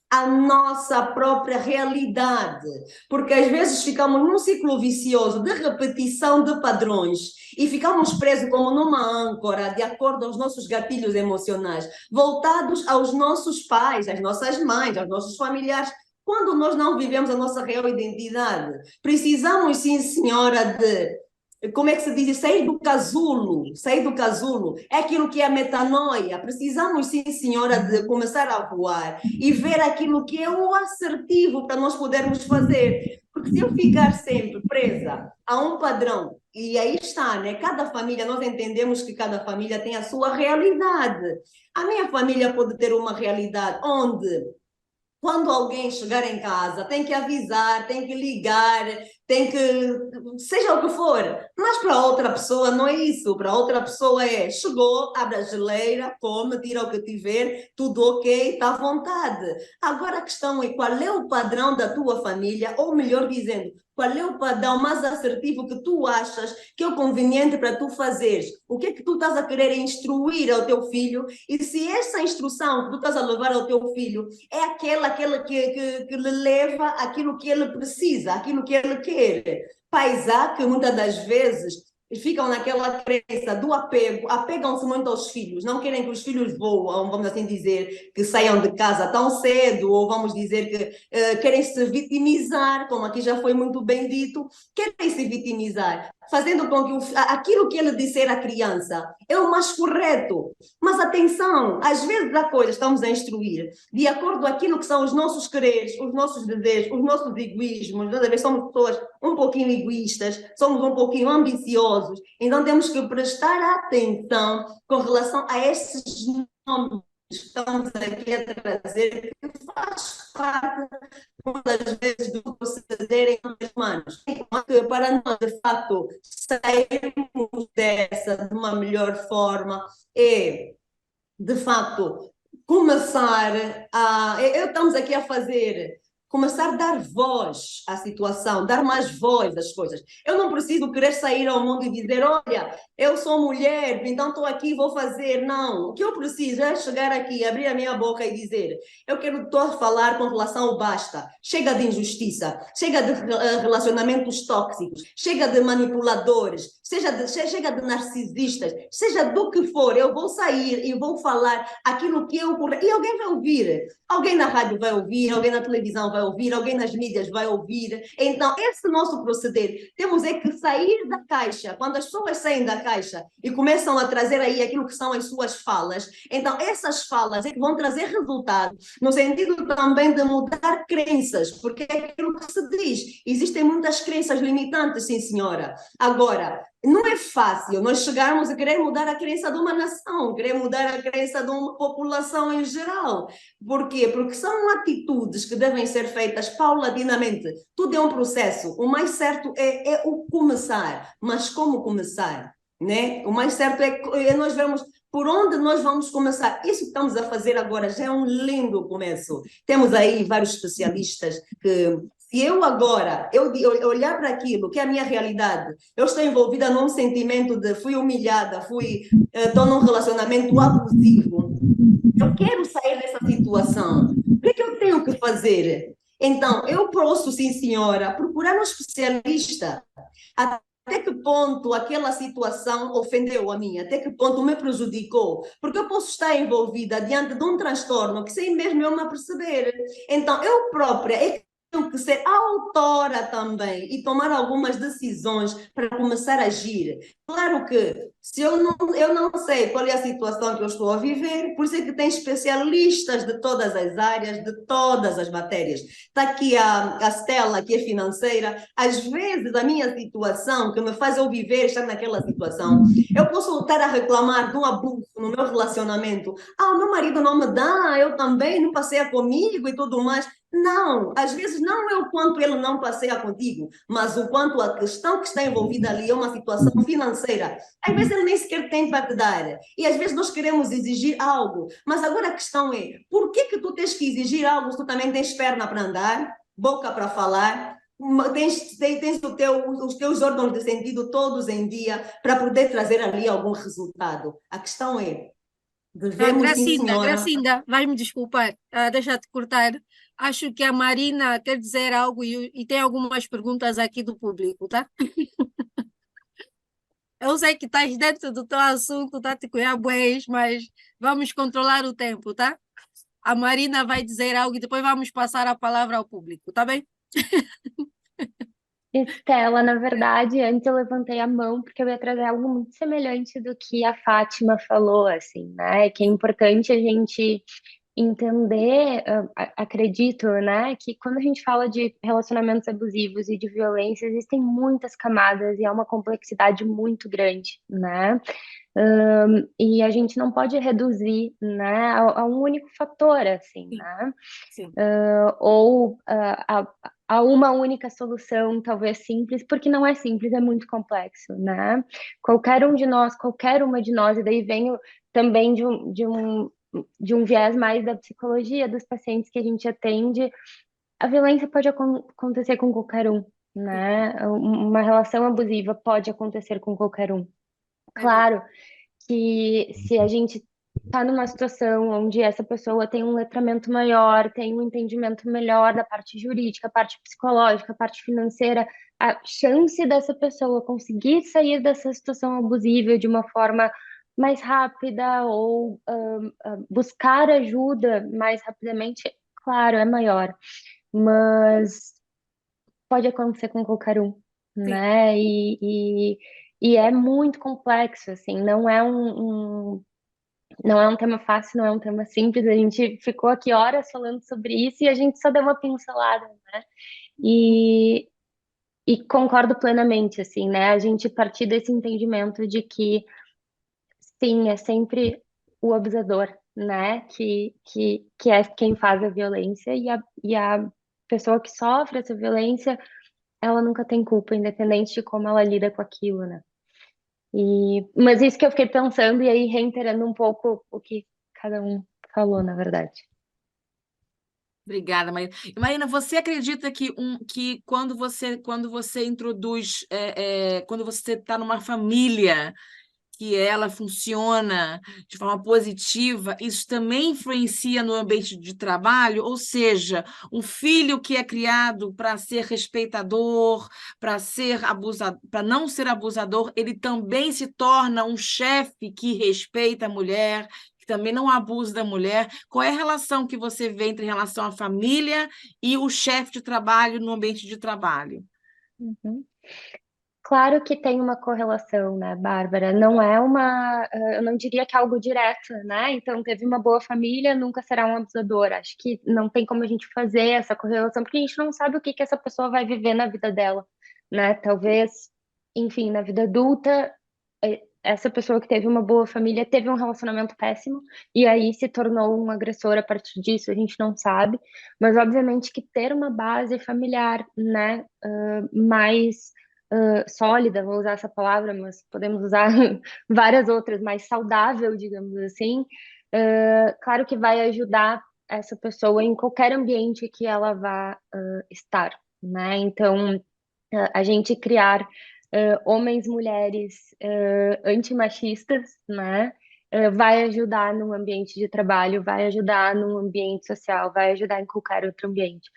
a nossa própria realidade, porque às vezes ficamos num ciclo vicioso de repetição de padrões e ficamos presos como numa âncora, de acordo aos nossos gatilhos emocionais, voltados aos nossos pais, às nossas mães, aos nossos familiares, quando nós não vivemos a nossa real identidade. Precisamos, sim, senhora, de como é que se diz? Sair do casulo, sair do casulo. É aquilo que é a metanoia. Precisamos, sim, senhora, de começar a voar e ver aquilo que é o assertivo para nós podermos fazer. Porque se eu ficar sempre presa a um padrão, e aí está, né? Cada família, nós entendemos que cada família tem a sua realidade. A minha família pode ter uma realidade onde, quando alguém chegar em casa, tem que avisar, tem que ligar, tem que, seja o que for. Mas para outra pessoa não é isso. Para outra pessoa é, chegou, abre a geleira, come, tira o que tiver, tudo ok, está à vontade. Agora a questão é qual é o padrão da tua família, ou melhor dizendo, qual é o padrão mais assertivo que tu achas que é o conveniente para tu fazeres? O que é que tu estás a querer instruir ao teu filho? E se essa instrução que tu estás a levar ao teu filho é aquela que lhe leva aquilo que ele precisa, aquilo que ele quer. Pais há que muitas das vezes ficam naquela crença do apego, apegam-se muito aos filhos, não querem que os filhos voam, vamos assim dizer, que saiam de casa tão cedo, ou vamos dizer que querem se vitimizar, como aqui já foi muito bem dito, querem se vitimizar, fazendo com que aquilo que ele disser à criança é o mais correto. Mas atenção, às vezes há coisas que estamos a instruir de acordo com aquilo que são os nossos quereres, os nossos desejos, os nossos egoísmos. Às vezes somos pessoas um pouquinho egoístas, somos um pouquinho ambiciosos, então temos que prestar atenção com relação a esses nomes que estamos aqui a trazer, que faz parte, muitas vezes, do proceder em humanos. Para nós, de facto, sairmos dessa de uma melhor forma é, de facto, começar a... Estamos aqui a fazer... Começar a dar voz à situação, dar mais voz às coisas. Eu não preciso querer sair ao mundo e dizer, olha, eu sou mulher, então estou aqui, vou fazer. Não, o que eu preciso é chegar aqui, abrir a minha boca e dizer, eu quero falar com relação ao basta. Chega de injustiça, chega de relacionamentos tóxicos, chega de manipuladores, chega de narcisistas, seja do que for, eu vou sair e vou falar aquilo que eu... E alguém vai ouvir. Alguém na rádio vai ouvir, alguém na televisão vai ouvir, alguém nas mídias vai ouvir. Então, esse nosso proceder, temos é que sair da caixa. Quando as pessoas saem da caixa e começam a trazer aí aquilo que são as suas falas, então essas falas é que vão trazer resultado, no sentido também de mudar crenças, porque é aquilo que se diz. Existem muitas crenças limitantes, sim, senhora. Agora, não é fácil nós chegarmos a querer mudar a crença de uma nação, querer mudar a crença de uma população em geral. Por quê? Porque são atitudes que devem ser feitas paulatinamente. Tudo é um processo. O mais certo é o começar. Mas como começar? Né? O mais certo é nós vermos por onde nós vamos começar. Isso que estamos a fazer agora já é um lindo começo. Temos aí vários especialistas que... Se eu agora, eu olhar para aquilo que é a minha realidade, eu estou envolvida num sentimento de fui humilhada, estou num relacionamento abusivo, eu quero sair dessa situação, o que é que eu tenho que fazer? Então, eu posso, sim senhora, procurar um especialista. Até que ponto aquela situação ofendeu a mim? Até que ponto me prejudicou? Porque eu posso estar envolvida diante de um transtorno que sem mesmo eu me aperceber. Então, eu própria tenho que ser autora também e tomar algumas decisões para começar a agir. Claro que se eu não sei qual é a situação que eu estou a viver, por isso é que tem especialistas de todas as áreas, de todas as matérias. Está aqui a Stella, que é financeira. Às vezes a minha situação, que me faz eu viver, estar naquela situação, eu posso estar a reclamar de um abuso no meu relacionamento. O meu marido não me dá, eu também não passeia comigo e tudo mais. Não, às vezes não é o quanto ele não passeia contigo, mas o quanto a questão que está envolvida ali é uma situação financeira. Às vezes ele nem sequer tem para te dar. E às vezes nós queremos exigir algo. Mas agora a questão é, por que tu tens que exigir algo se tu também tens perna para andar, boca para falar, tens os teus órgãos de sentido todos em dia para poder trazer ali algum resultado. A questão é, devemos, sim, senhora. Gracinda, vai-me desculpar, deixa-te cortar. Acho que a Marina quer dizer algo e tem algumas perguntas aqui do público, tá? Eu sei que estás dentro do teu assunto, tá te cuidar bués, mas vamos controlar o tempo, tá? A Marina vai dizer algo e depois vamos passar a palavra ao público, tá bem? Estela, na verdade, antes eu levantei a mão porque eu ia trazer algo muito semelhante do que a Fátima falou, assim, né? Que é importante a gente entender, acredito, né, que quando a gente fala de relacionamentos abusivos e de violência, existem muitas camadas e é uma complexidade muito grande, né? E a gente não pode reduzir, né, a um único fator, assim, né? Sim. Ou a uma única solução, talvez simples, porque não é simples, é muito complexo, né? Qualquer um de nós, qualquer uma de nós, e daí venho também de um viés mais da psicologia dos pacientes que a gente atende, a violência pode acontecer com qualquer um, né? Uma relação abusiva pode acontecer com qualquer um. Claro que se a gente está numa situação onde essa pessoa tem um letramento maior, tem um entendimento melhor da parte jurídica, parte psicológica, parte financeira, a chance dessa pessoa conseguir sair dessa situação abusiva de uma forma mais rápida ou buscar ajuda mais rapidamente, claro, é maior. Mas pode acontecer com qualquer um, né? E é muito complexo, assim, não é um tema fácil, não é um tema simples. A gente ficou aqui horas falando sobre isso e a gente só deu uma pincelada, né? E, e concordo plenamente, assim, né? A gente partir desse entendimento de que, sim, é sempre o abusador, né? Que é quem faz a violência e a pessoa que sofre essa violência, ela nunca tem culpa, independente de como ela lida com aquilo, né? Mas isso que eu fiquei pensando e aí reiterando um pouco o que cada um falou, na verdade. Obrigada, Marina. E, Marina, você acredita que quando você introduz, quando você está numa família que ela funciona de forma positiva, isso também influencia no ambiente de trabalho? Ou seja, um filho que é criado para ser respeitador, para não ser abusador, ele também se torna um chefe que respeita a mulher, que também não abusa da mulher. Qual é a relação que você vê entre relação à família e o chefe de trabalho no ambiente de trabalho? Uhum. Claro que tem uma correlação, né, Bárbara? Não é eu não diria que é algo direto, né? Então, teve uma boa família, nunca será um abusador. Acho que não tem como a gente fazer essa correlação, porque a gente não sabe o que essa pessoa vai viver na vida dela, né? Talvez, enfim, na vida adulta, essa pessoa que teve uma boa família teve um relacionamento péssimo e aí se tornou um agressor a partir disso, a gente não sabe. Mas, obviamente, que ter uma base familiar, né, mais sólida, vou usar essa palavra, mas podemos usar várias outras, mais saudável, digamos assim, claro que vai ajudar essa pessoa em qualquer ambiente que ela vá estar, né? Então, a gente criar homens, mulheres antimachistas, né? Vai ajudar no ambiente de trabalho, vai ajudar no ambiente social, vai ajudar em qualquer outro ambiente.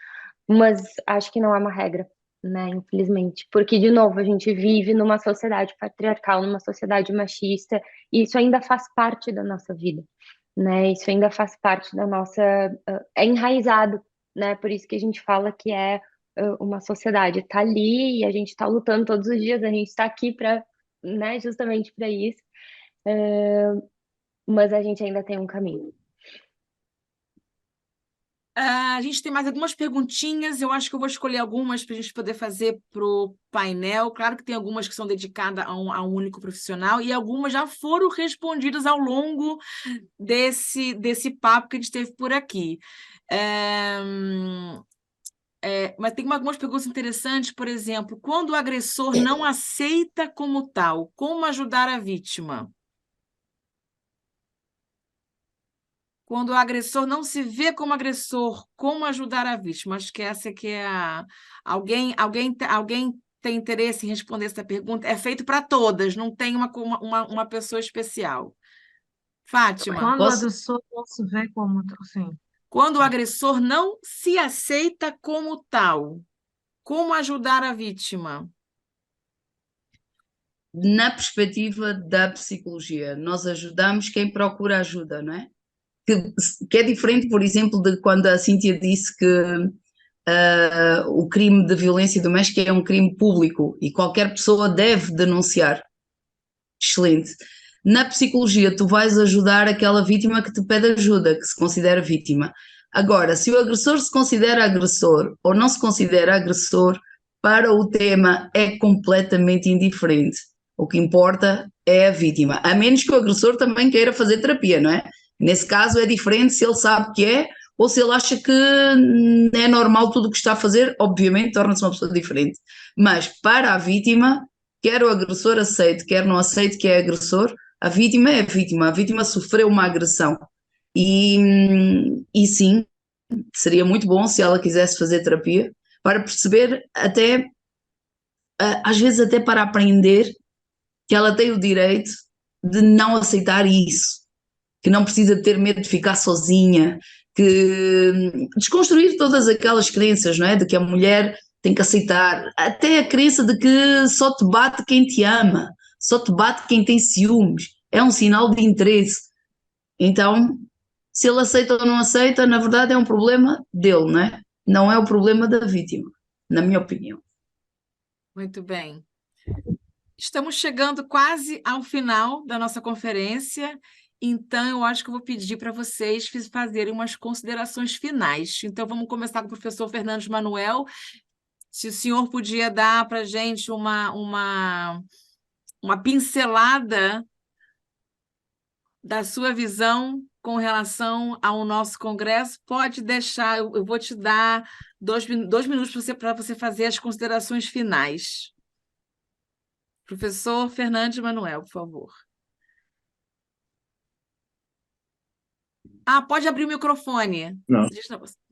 Mas acho que não é uma regra, né? Infelizmente. Porque, de novo, a gente vive numa sociedade patriarcal, numa sociedade machista, e isso ainda faz parte da nossa vida, né? Isso ainda faz parte da nossa. É enraizado, né? Por isso que a gente fala que é uma sociedade. Tá ali e a gente está lutando todos os dias, a gente está aqui para, né? Justamente para isso. Mas a gente ainda tem um caminho. A gente tem mais algumas perguntinhas, eu acho que eu vou escolher algumas para a gente poder fazer para o painel. Claro que tem algumas que são dedicadas a um único profissional e algumas já foram respondidas ao longo desse papo que a gente teve por aqui. Mas tem algumas perguntas interessantes, por exemplo, quando o agressor não aceita como tal, como ajudar a vítima? Quando o agressor não se vê como agressor, como ajudar a vítima? Acho que essa que é a... Alguém tem interesse em responder essa pergunta? É feito para todas, não tem uma pessoa especial. Fátima, Também. Quando o Posso? agressor não se vê como... Sim. quando o agressor não se aceita como tal, como ajudar a vítima? Na perspectiva da psicologia, nós ajudamos quem procura ajuda, não é? Que é diferente, por exemplo, de quando a Cíntia disse que o crime de violência doméstica é um crime público e qualquer pessoa deve denunciar. Excelente. Na psicologia, tu vais ajudar aquela vítima que te pede ajuda, que se considera vítima. Agora, se o agressor se considera agressor ou não se considera agressor, para o tema é completamente indiferente. O que importa é a vítima, a menos que o agressor também queira fazer terapia, não é? Nesse caso é diferente se ele sabe que é ou se ele acha que é normal tudo o que está a fazer, obviamente torna-se uma pessoa diferente. Mas para a vítima, quer o agressor aceite, quer não aceite que é agressor, a vítima sofreu uma agressão. E sim, seria muito bom se ela quisesse fazer terapia para perceber até, às vezes até para aprender que ela tem o direito de não aceitar isso, que não precisa ter medo de ficar sozinha, que desconstruir todas aquelas crenças, não é? De que a mulher tem que aceitar, até a crença de que só te bate quem te ama, só te bate quem tem ciúmes, é um sinal de interesse. Então, se ele aceita ou não aceita, na verdade é um problema dele, não é? Não é o problema da vítima, na minha opinião. Muito bem. Estamos chegando quase ao final da nossa conferência, então eu acho que eu vou pedir para vocês fazerem umas considerações finais. Então, vamos começar com o professor Fernandes Manuel. Se o senhor podia dar para a gente uma pincelada da sua visão com relação ao nosso congresso, pode deixar, eu vou te dar 2 minutos para você fazer as considerações finais. Professor Fernandes Manuel, por favor. Pode abrir o microfone. Não.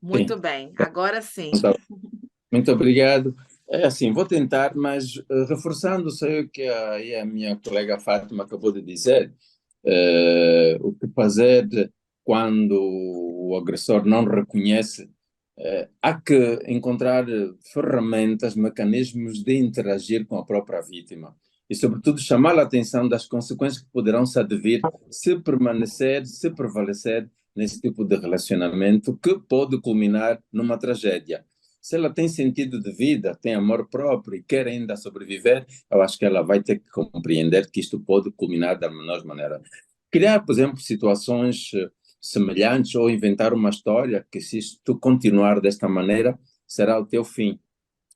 Muito Sim. bem, agora sim. Muito obrigado. É assim, vou tentar, mas reforçando só o que a minha colega Fátima acabou de dizer, o que fazer quando o agressor não reconhece, há que encontrar ferramentas, mecanismos de interagir com a própria vítima e, sobretudo, chamar a atenção das consequências que poderão se advir se permanecer, se prevalecer nesse tipo de relacionamento que pode culminar numa tragédia. Se ela tem sentido de vida, tem amor próprio e quer ainda sobreviver, eu acho que ela vai ter que compreender que isto pode culminar da menor maneira. Criar, por exemplo, situações semelhantes ou inventar uma história que, se isto continuar desta maneira, será o teu fim.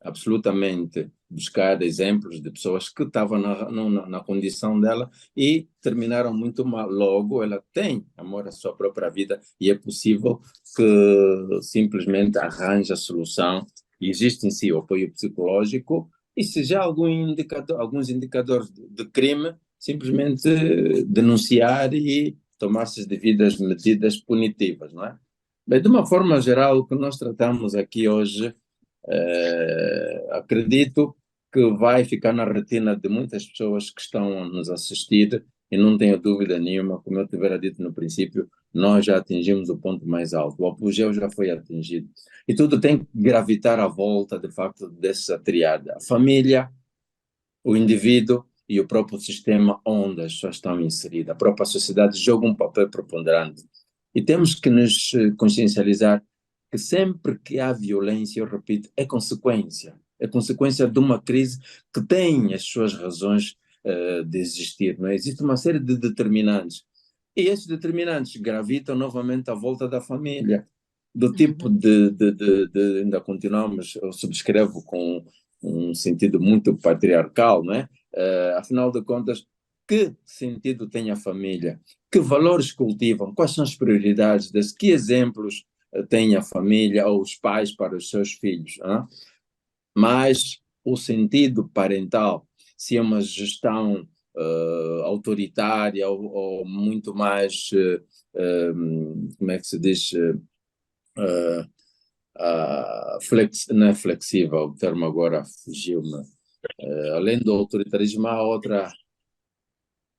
Absolutamente. Buscar exemplos de pessoas que estavam na condição dela e terminaram muito mal. Logo, ela tem amor à sua própria vida e é possível que simplesmente arranje a solução. E existe em si o apoio psicológico e se já alguns indicadores de crime, simplesmente denunciar e tomar-se as devidas medidas punitivas, não é? Bem, de uma forma geral, o que nós tratamos aqui hoje, acredito que vai ficar na retina de muitas pessoas que estão a nos assistir e não tenho dúvida nenhuma, como eu tivera dito no princípio, nós já atingimos o ponto mais alto, o apogeu já foi atingido. E tudo tem que gravitar à volta, de facto, dessa triada. A família, o indivíduo e o próprio sistema onde as pessoas estão inseridas. A própria sociedade joga um papel preponderante. E temos que nos consciencializar que sempre que há violência, eu repito, é consequência de uma crise que tem as suas razões de existir, não é? Existe uma série de determinantes, e esses determinantes gravitam novamente à volta da família, do tipo ainda continuamos, eu subscrevo com um sentido muito patriarcal, não é? Afinal de contas, que sentido tem a família? Que valores cultivam? Quais são as prioridades? Que exemplos tem a família ou os pais para os seus filhos? Hein? Mas o sentido parental, se é uma gestão autoritária ou muito mais, como é que se diz, não é flexível, o termo agora fugiu-me. Além do autoritarismo, há outra.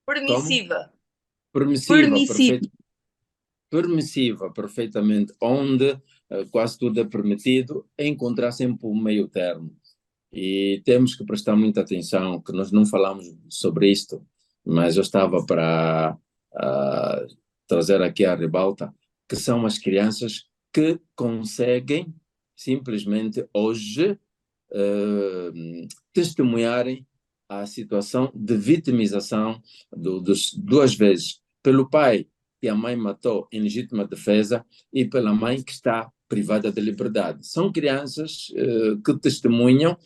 Como? Permissiva. Permissiva, Permissiva. permissiva, perfeitamente, onde quase tudo é permitido, é encontrar sempre um meio termo. E temos que prestar muita atenção, que nós não falamos sobre isto, mas eu estava para trazer aqui a ribalta, que são as crianças que conseguem simplesmente hoje testemunharem a situação de vitimização duas vezes, pelo pai que a mãe matou em legítima defesa e pela mãe que está privada de liberdade. São crianças que testemunham,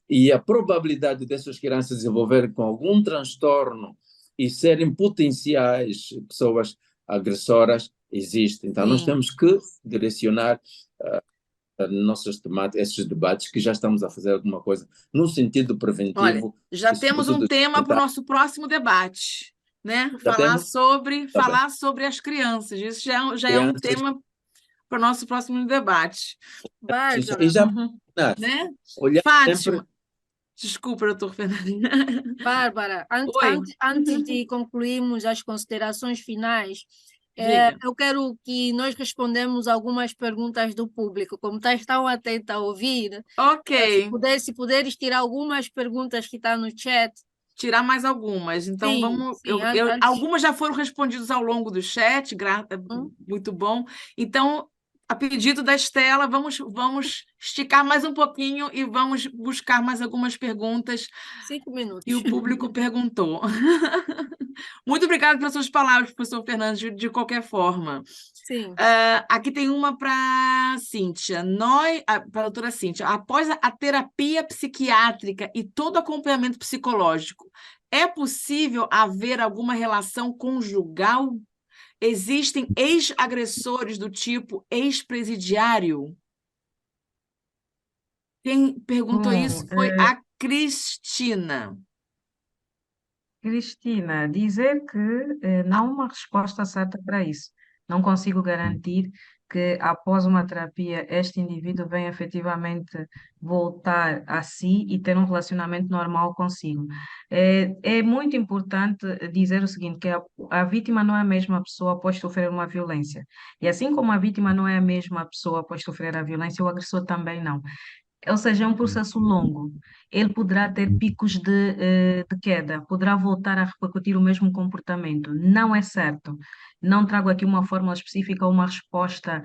e a probabilidade dessas crianças desenvolverem com algum transtorno e serem potenciais pessoas agressoras existe. Então, nós Sim. temos que direcionar nossas temáticas, esses debates, que já estamos a fazer alguma coisa no sentido Olha, preventivo. já e, temos um sobretudo, tema para o tentar- nosso próximo debate, né? Já temos? Tá bem. Falar sobre as crianças. Isso já é um Crianças, tema para o nosso próximo debate, Bárbara, e já Uhum. né? olhar sempre. Fátima, desculpa, doutor Fernando. Bárbara, Oi, antes de concluirmos as considerações finais, diga. eu quero que nós respondamos algumas perguntas do público. Como estás tão atenta a ouvir, Ok, se puderes tirar algumas perguntas que estão no chat. tirar mais algumas. Então, Sim, vamos. sim, antes. Algumas já foram respondidas ao longo do chat, muito bom. Então, a pedido da Estela, vamos esticar mais um pouquinho e vamos buscar mais algumas perguntas 5 minutos. que o público perguntou. Muito obrigada pelas suas palavras, professor Fernando, de qualquer forma. Sim. Aqui tem uma para Cíntia. Para a doutora Cíntia. Após a terapia psiquiátrica e todo acompanhamento psicológico, é possível haver alguma relação conjugal? Existem ex-agressores do tipo ex-presidiário? Quem perguntou Bom, isso foi a Cristina. Cristina, dizer que não há uma resposta certa para isso. Não consigo garantir que após uma terapia este indivíduo venha efetivamente voltar a si e ter um relacionamento normal consigo. É muito importante dizer o seguinte, que a vítima não é a mesma pessoa após sofrer uma violência. E assim como a vítima não é a mesma pessoa após sofrer a violência, o agressor também não. Ou seja, é um processo longo. Ele poderá ter picos de queda, poderá voltar a repercutir o mesmo comportamento. Não é certo. Não trago aqui uma fórmula específica ou uma resposta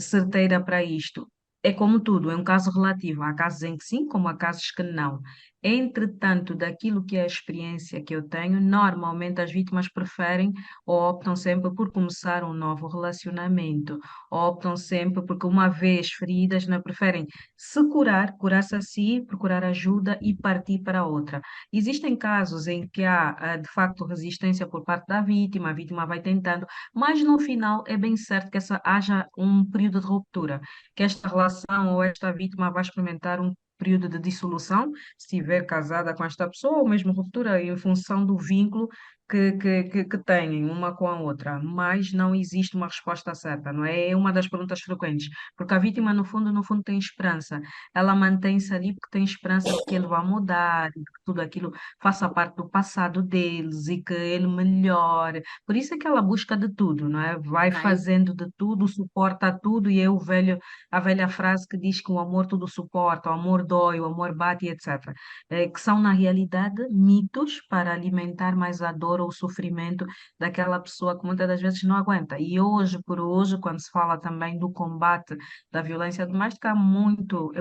certeira para isto. É como tudo, é um caso relativo. Há casos em que sim, como há casos que não. Entretanto, daquilo que é a experiência que eu tenho, normalmente as vítimas preferem ou optam sempre por começar um novo relacionamento, optam sempre porque, uma vez feridas, não preferem se curar-se a si, procurar ajuda e partir para outra. Existem casos em que há, de facto, resistência por parte da vítima, a vítima vai tentando, mas no final é bem certo que haja um período de ruptura, que esta relação ou esta vítima vai experimentar um período de dissolução, se estiver casada com esta pessoa, ou mesmo ruptura em função do vínculo que têm uma com a outra, mas não existe uma resposta certa, não é? É uma das perguntas frequentes, porque a vítima, no fundo, tem esperança. Ela mantém-se ali porque tem esperança de que ele vá mudar, de que tudo aquilo faça parte do passado deles e que ele melhore. Por isso é que ela busca de tudo, não é? Vai Ai, fazendo de tudo, suporta tudo, e é a velha frase que diz que o amor tudo suporta, o amor dói, o amor bate, etc. Que são, na realidade, mitos para alimentar mais a dor ou o sofrimento daquela pessoa que muitas das vezes não aguenta. E hoje por hoje, quando se fala também do combate da violência doméstica, é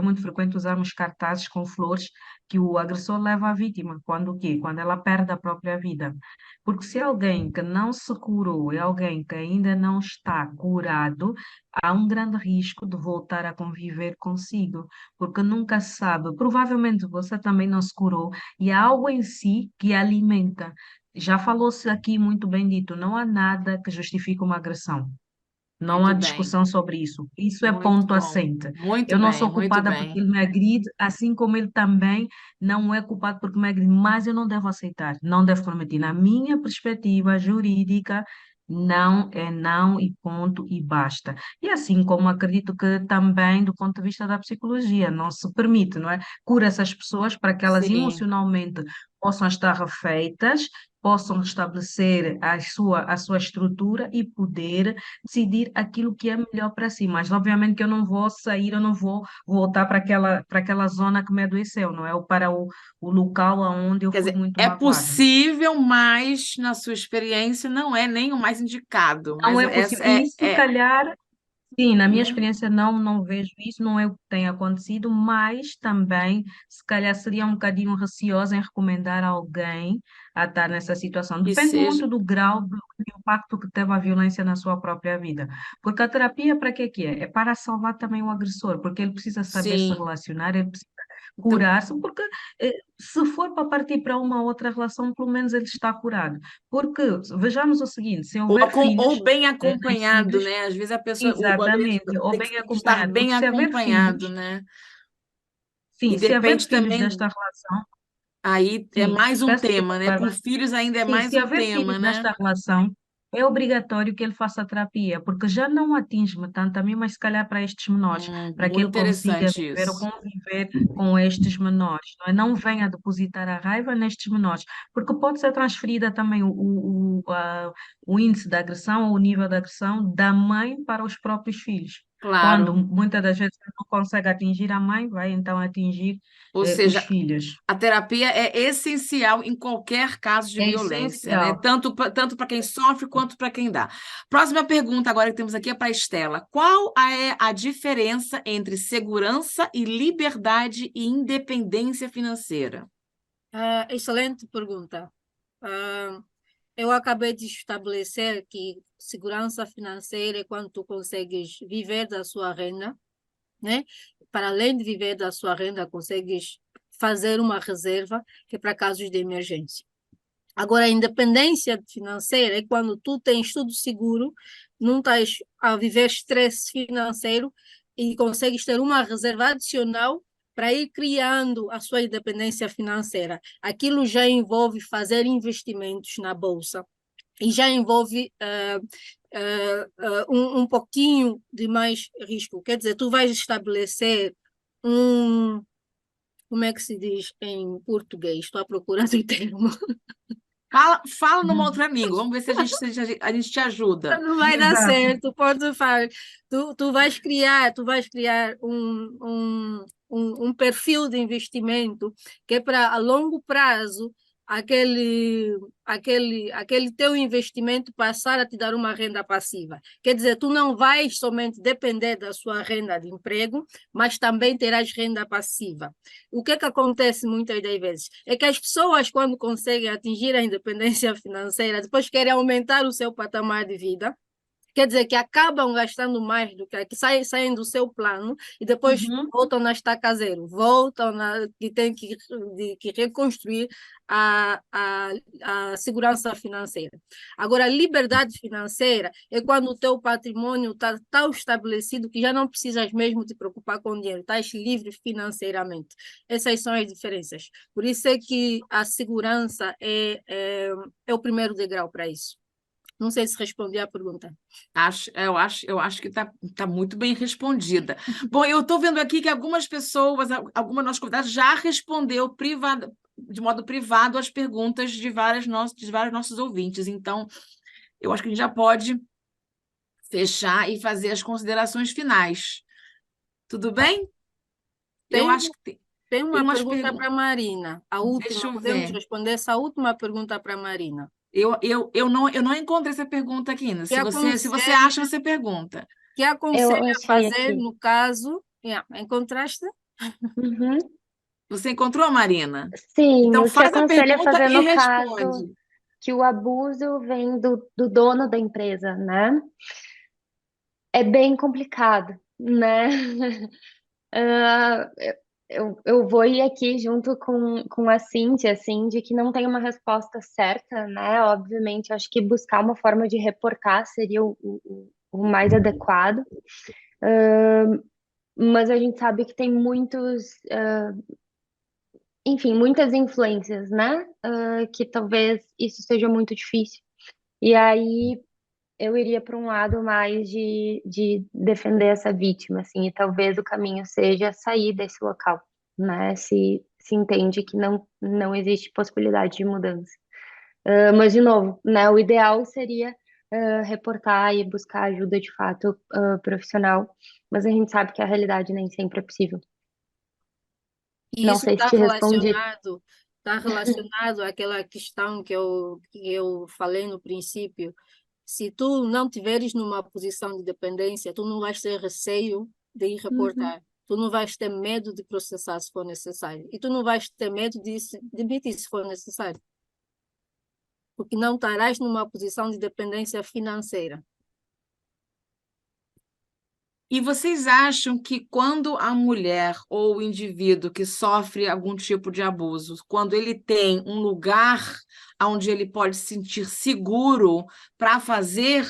muito frequente usarmos cartazes com flores que o agressor leva à vítima. Quando o quê? Quando ela perde a própria vida. Porque se alguém que não se curou é alguém que ainda não está curado, há um grande risco de voltar a conviver consigo, porque nunca se sabe. Provavelmente você também não se curou e há algo em si que alimenta. Já falou-se aqui muito bem dito, não há nada que justifique uma agressão. Não há Muito bem, discussão sobre isso. Isso é muito ponto bom. assente. Muito Eu não bem, sou muito culpada porque bem. ele me agride, assim como ele também não é culpado porque me agride, mas eu não devo aceitar, não devo permitir. Na minha perspectiva jurídica, não é não e ponto e basta. E assim como acredito que também do ponto de vista da psicologia, não se permite, não é? Cura essas pessoas para que elas Sim, emocionalmente possam estar refeitas, possam restabelecer a sua estrutura e poder decidir aquilo que é melhor para si. Mas, obviamente, que eu não vou sair, eu não vou voltar para aquela zona que me adoeceu, não é? Ou para o local onde eu quer fui dizer, muito é magoada. possível, mas na sua experiência não é nem o mais indicado, Não mas é essa possível. E se é, calhar, sim, na minha né? experiência não vejo isso, não é o que tem acontecido, mas também, se calhar, seria um bocadinho receosa em recomendar alguém a estar nessa situação. Que Depende seja, muito do grau do impacto que teve a violência na sua própria vida. Porque a terapia, para que é que é? É para salvar também o agressor, porque ele precisa saber se sim. relacionar, ele precisa Então, curar-se, porque se for para partir para uma outra relação, pelo menos ele está curado. Porque, vejamos o seguinte, se houver ou filhos bem acompanhado, nascidos. né? Às vezes a pessoa, o agressor Exatamente, ou tem que bem estar acompanhado, bem porque se haver acompanhado, filhos, né? E sim, se haver depende filhos também, nesta relação, aí é sim, mais um peço desculpa, tema, né? Com Bárbara. filhos ainda é Sim, mais se um haver tema, filhos né? nesta relação, é obrigatório que ele faça terapia, porque já não atinge-me tanto a mim, mas se calhar para estes menores, para que Muito ele consiga interessante viver ou isso. conviver com estes menores, não é? Não venha depositar a raiva nestes menores, porque pode ser transferida também o índice da agressão ou o nível da agressão da mãe para os próprios filhos. Quando Claro. muitas das vezes ele não consegue atingir a mãe, vai então atingir Ou os seja, filhos. a terapia é essencial em qualquer caso de É violência, né? essencial. Tanto para quem sofre quanto para quem dá. Próxima pergunta agora que temos aqui é para a Estela. Qual é a diferença entre segurança e liberdade e independência financeira? Excelente pergunta. Ah, eu acabei de estabelecer que segurança financeira é quando tu consegues viver da sua renda, né? Para além de viver da sua renda, consegues fazer uma reserva que é para casos de emergência. Agora, a independência financeira é quando tu tens tudo seguro, não estás a viver estresse financeiro e consegues ter uma reserva adicional para ir criando a sua independência financeira. Aquilo já envolve fazer investimentos na bolsa e já envolve um pouquinho de mais risco. Quer dizer, tu vais estabelecer um, como é que se diz em português? Estou à procura do termo. Fala numa outra língua. Vamos ver se a gente te ajuda. Não vai dar Exato. certo, pode falar. Tu vais criar um perfil de investimento que é para a longo prazo aquele teu investimento passar a te dar uma renda passiva. Quer dizer, tu não vais somente depender da sua renda de emprego, mas também terás renda passiva. O que acontece muitas das vezes? É que as pessoas, quando conseguem atingir a independência financeira, depois querem aumentar o seu patamar de vida. Quer dizer que acabam gastando mais do que saem do seu plano e depois Uhum. voltam na estaca zero, voltam que tem que reconstruir a segurança financeira. Agora, a liberdade financeira é quando o teu patrimônio está tão estabelecido que já não precisas mesmo te preocupar com dinheiro, estás livre financeiramente. Essas são as diferenças. Por isso é que a segurança é o primeiro degrau para isso. Não sei se respondi à pergunta. Eu acho que tá muito bem respondida. Bom, eu estou vendo aqui que algumas pessoas, algumas nossas convidadas já respondeu de modo privado as perguntas de vários nossos ouvintes. Então, eu acho que a gente já pode fechar e fazer as considerações finais. Tudo bem? Eu Tem, acho que tem tem uma umas pergunta perguntas. para a Marina. A Deixa última, eu podemos ver. responder essa última pergunta para a Marina. Eu não encontrei essa pergunta aqui ainda. Que Se você aconselha, acha, você pergunta. que Eu aconselha achei fazer aqui. no caso. Encontraste? Uhum. Você encontrou, Marina? Sim, Então o que faz a aconselho a pergunta fazer e no caso responde. que o abuso vem do dono da empresa, né? É bem complicado, né? Ah, eu vou ir aqui junto com a Cíntia, assim, de que não tem uma resposta certa, né? Obviamente, acho que buscar uma forma de reportar seria o mais adequado. Mas a gente sabe que tem enfim, muitas influências, né? Que talvez isso seja muito difícil. E aí eu iria para um lado mais de defender essa vítima, assim, e talvez o caminho seja sair desse local, né? Se entende que não existe possibilidade de mudança. Mas, de novo, né, o ideal seria reportar e buscar ajuda de fato profissional, mas a gente sabe que a realidade nem sempre é possível. E Não isso sei se te respondi. está relacionado àquela questão que eu falei no princípio. Se tu não tiveres numa posição de dependência, tu não vais ter receio de ir reportar. Tu não vais ter medo de processar se for necessário. E tu não vais ter medo de se demitir se for necessário. Porque não estarás numa posição de dependência financeira. E vocês acham que quando a mulher ou o indivíduo que sofre algum tipo de abuso, quando ele tem um lugar onde ele pode se sentir seguro para fazer,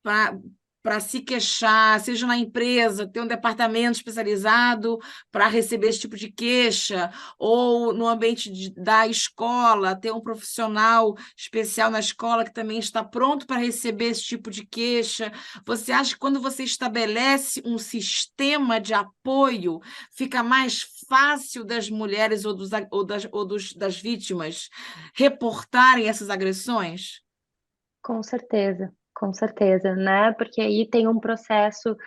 para se queixar, seja na empresa, ter um departamento especializado para receber esse tipo de queixa, ou no ambiente da escola, ter um profissional especial na escola que também está pronto para receber esse tipo de queixa. Você acha que quando você estabelece um sistema de apoio, fica mais fácil das mulheres das vítimas reportarem essas agressões? Com certeza, né? Porque aí tem um processo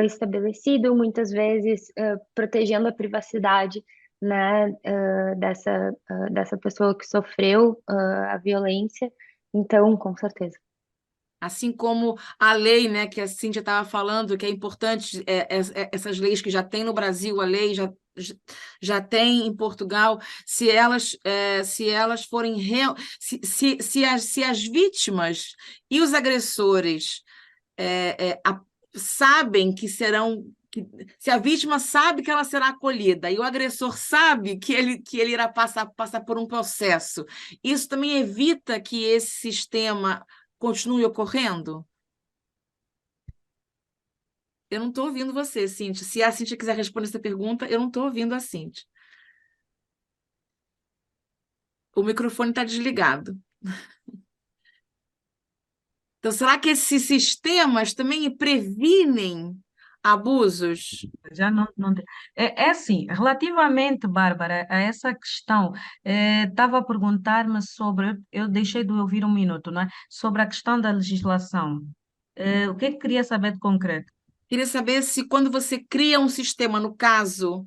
estabelecido, muitas vezes protegendo a privacidade, né, dessa pessoa que sofreu a violência. Então, com certeza. Assim como a lei, né, que a Cíntia estava falando, que é importante, essas leis que já tem no Brasil, a lei já tem em Portugal, se elas forem se as vítimas e os agressores sabem que serão, se a vítima sabe que ela será acolhida e o agressor sabe que ele irá passar por um processo, isso também evita que esse sistema continue ocorrendo? Eu não estou ouvindo você, Cíntia. Se a Cíntia quiser responder essa pergunta, eu não estou ouvindo a Cíntia. O microfone está desligado. Então, será que esses sistemas também previnem abusos? Já é assim, relativamente, Bárbara, a essa questão, estava a perguntar-me sobre, eu deixei de ouvir um minuto, não é? Sobre a questão da legislação. O que é que queria saber de concreto? Queria saber se quando você cria um sistema, no caso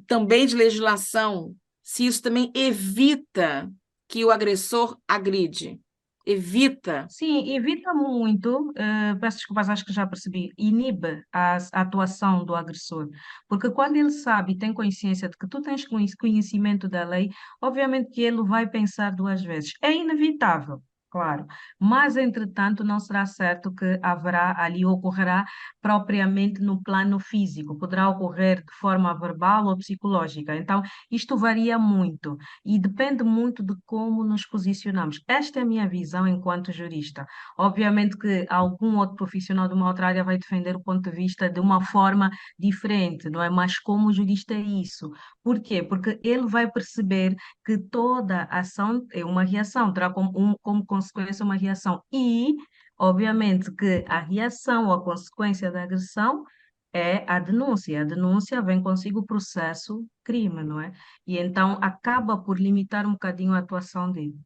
também de legislação, se isso também evita que o agressor agride. Evita. Sim, evita muito, peço desculpas, acho que já percebi, inibe a atuação do agressor, porque quando ele sabe e tem consciência de que tu tens conhecimento da lei, obviamente que ele vai pensar duas vezes. É inevitável, claro, mas entretanto não será certo que haverá ali, ocorrerá propriamente no plano físico, poderá ocorrer de forma verbal ou psicológica. Então, isto varia muito e depende muito de como nos posicionamos. Esta é a minha visão enquanto jurista. Obviamente que algum outro profissional de uma outra área vai defender o ponto de vista de uma forma diferente, não é? Mas como jurista é isso. Por quê? Porque ele vai perceber que toda ação é uma reação, terá como consequência uma reação. E, obviamente, que a reação ou a consequência da agressão é a denúncia. A denúncia vem consigo o processo crime, não é? E então acaba por limitar um bocadinho a atuação dele.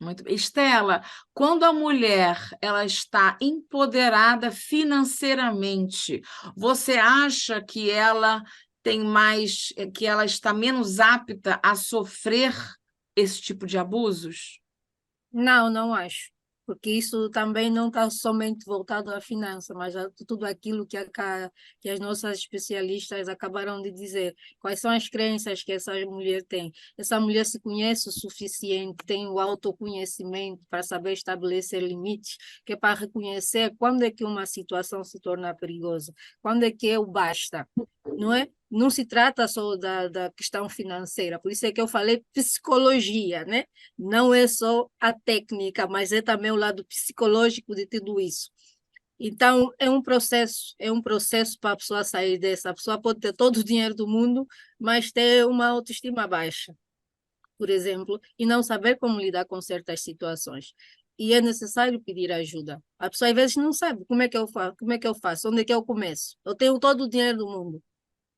Muito bem. Estela, quando a mulher ela está empoderada financeiramente, você acha que ela tem mais, que ela está menos apta a sofrer esse tipo de abusos? Não, não acho, porque isso também não está somente voltado à finança, mas a tudo aquilo que as nossas especialistas acabaram de dizer. Quais são as crenças que essa mulher tem? Essa mulher se conhece o suficiente, tem o autoconhecimento para saber estabelecer limites, que é para reconhecer quando é que uma situação se torna perigosa, quando é que é o basta, não é? Não se trata só da questão financeira, por isso é que eu falei psicologia, né? Não é só a técnica, mas é também o lado psicológico de tudo isso. Então, é um processo para a pessoa sair dessa. A pessoa pode ter todo o dinheiro do mundo, mas ter uma autoestima baixa, por exemplo, e não saber como lidar com certas situações. E é necessário pedir ajuda. A pessoa às vezes não sabe como é que eu faço, onde é que eu começo. Eu tenho todo o dinheiro do mundo,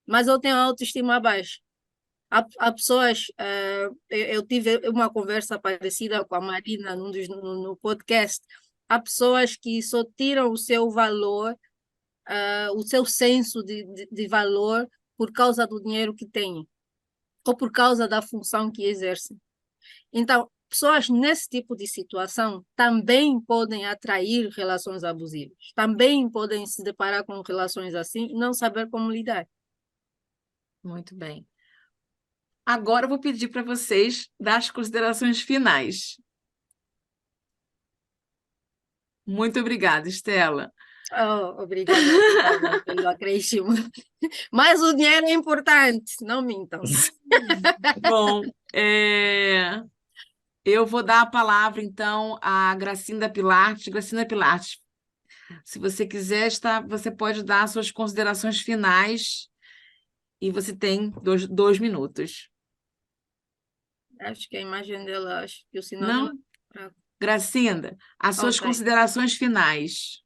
mas eu tenho a autoestima baixa. Há pessoas, eu tive uma conversa parecida com a Marina no podcast. Há pessoas que só tiram o seu valor, o seu senso de valor por causa do dinheiro que têm, ou por causa da função que exercem. Então, pessoas nesse tipo de situação também podem atrair relações abusivas, também podem se deparar com relações assim e não saber como lidar. Muito bem. Agora eu vou pedir para vocês dar as considerações finais. Muito obrigada, Estela. Oh, obrigada pelo acréscimo. Mas o dinheiro é importante, não mintam. Bom, eu vou dar a palavra, então, à Gracinda Pilates. Gracinda Pilates, se você quiser, você pode dar as suas considerações finais e você tem 2 minutos. Acho que a imagem dela, acho que o sinal Não? dela é fraco. Gracinda, as suas Ok. considerações finais,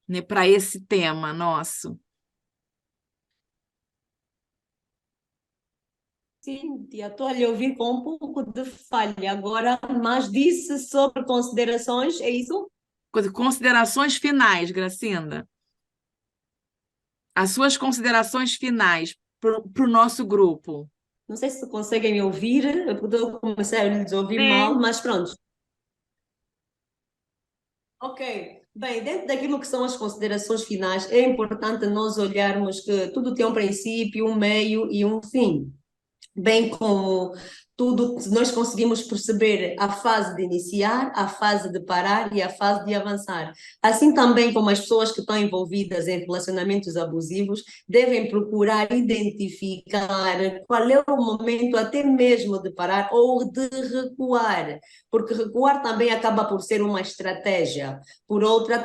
né, para esse tema nosso. Cíntia, estou a lhe ouvir com um pouco de falha agora, mas disse sobre considerações, é isso? Considerações finais, Gracinda. As suas considerações finais para o nosso grupo. Não sei se conseguem me ouvir, eu estou a começar a lhes ouvir Sim. mal, mas pronto. Ok. Bem, dentro daquilo que são as considerações finais, é importante nós olharmos que tudo tem um princípio, um meio e um fim. Bem como tudo, nós conseguimos perceber a fase de iniciar, a fase de parar e a fase de avançar. Assim também como as pessoas que estão envolvidas em relacionamentos abusivos devem procurar identificar qual é o momento até mesmo de parar ou de recuar, porque recuar também acaba por ser uma estratégia. Por outra,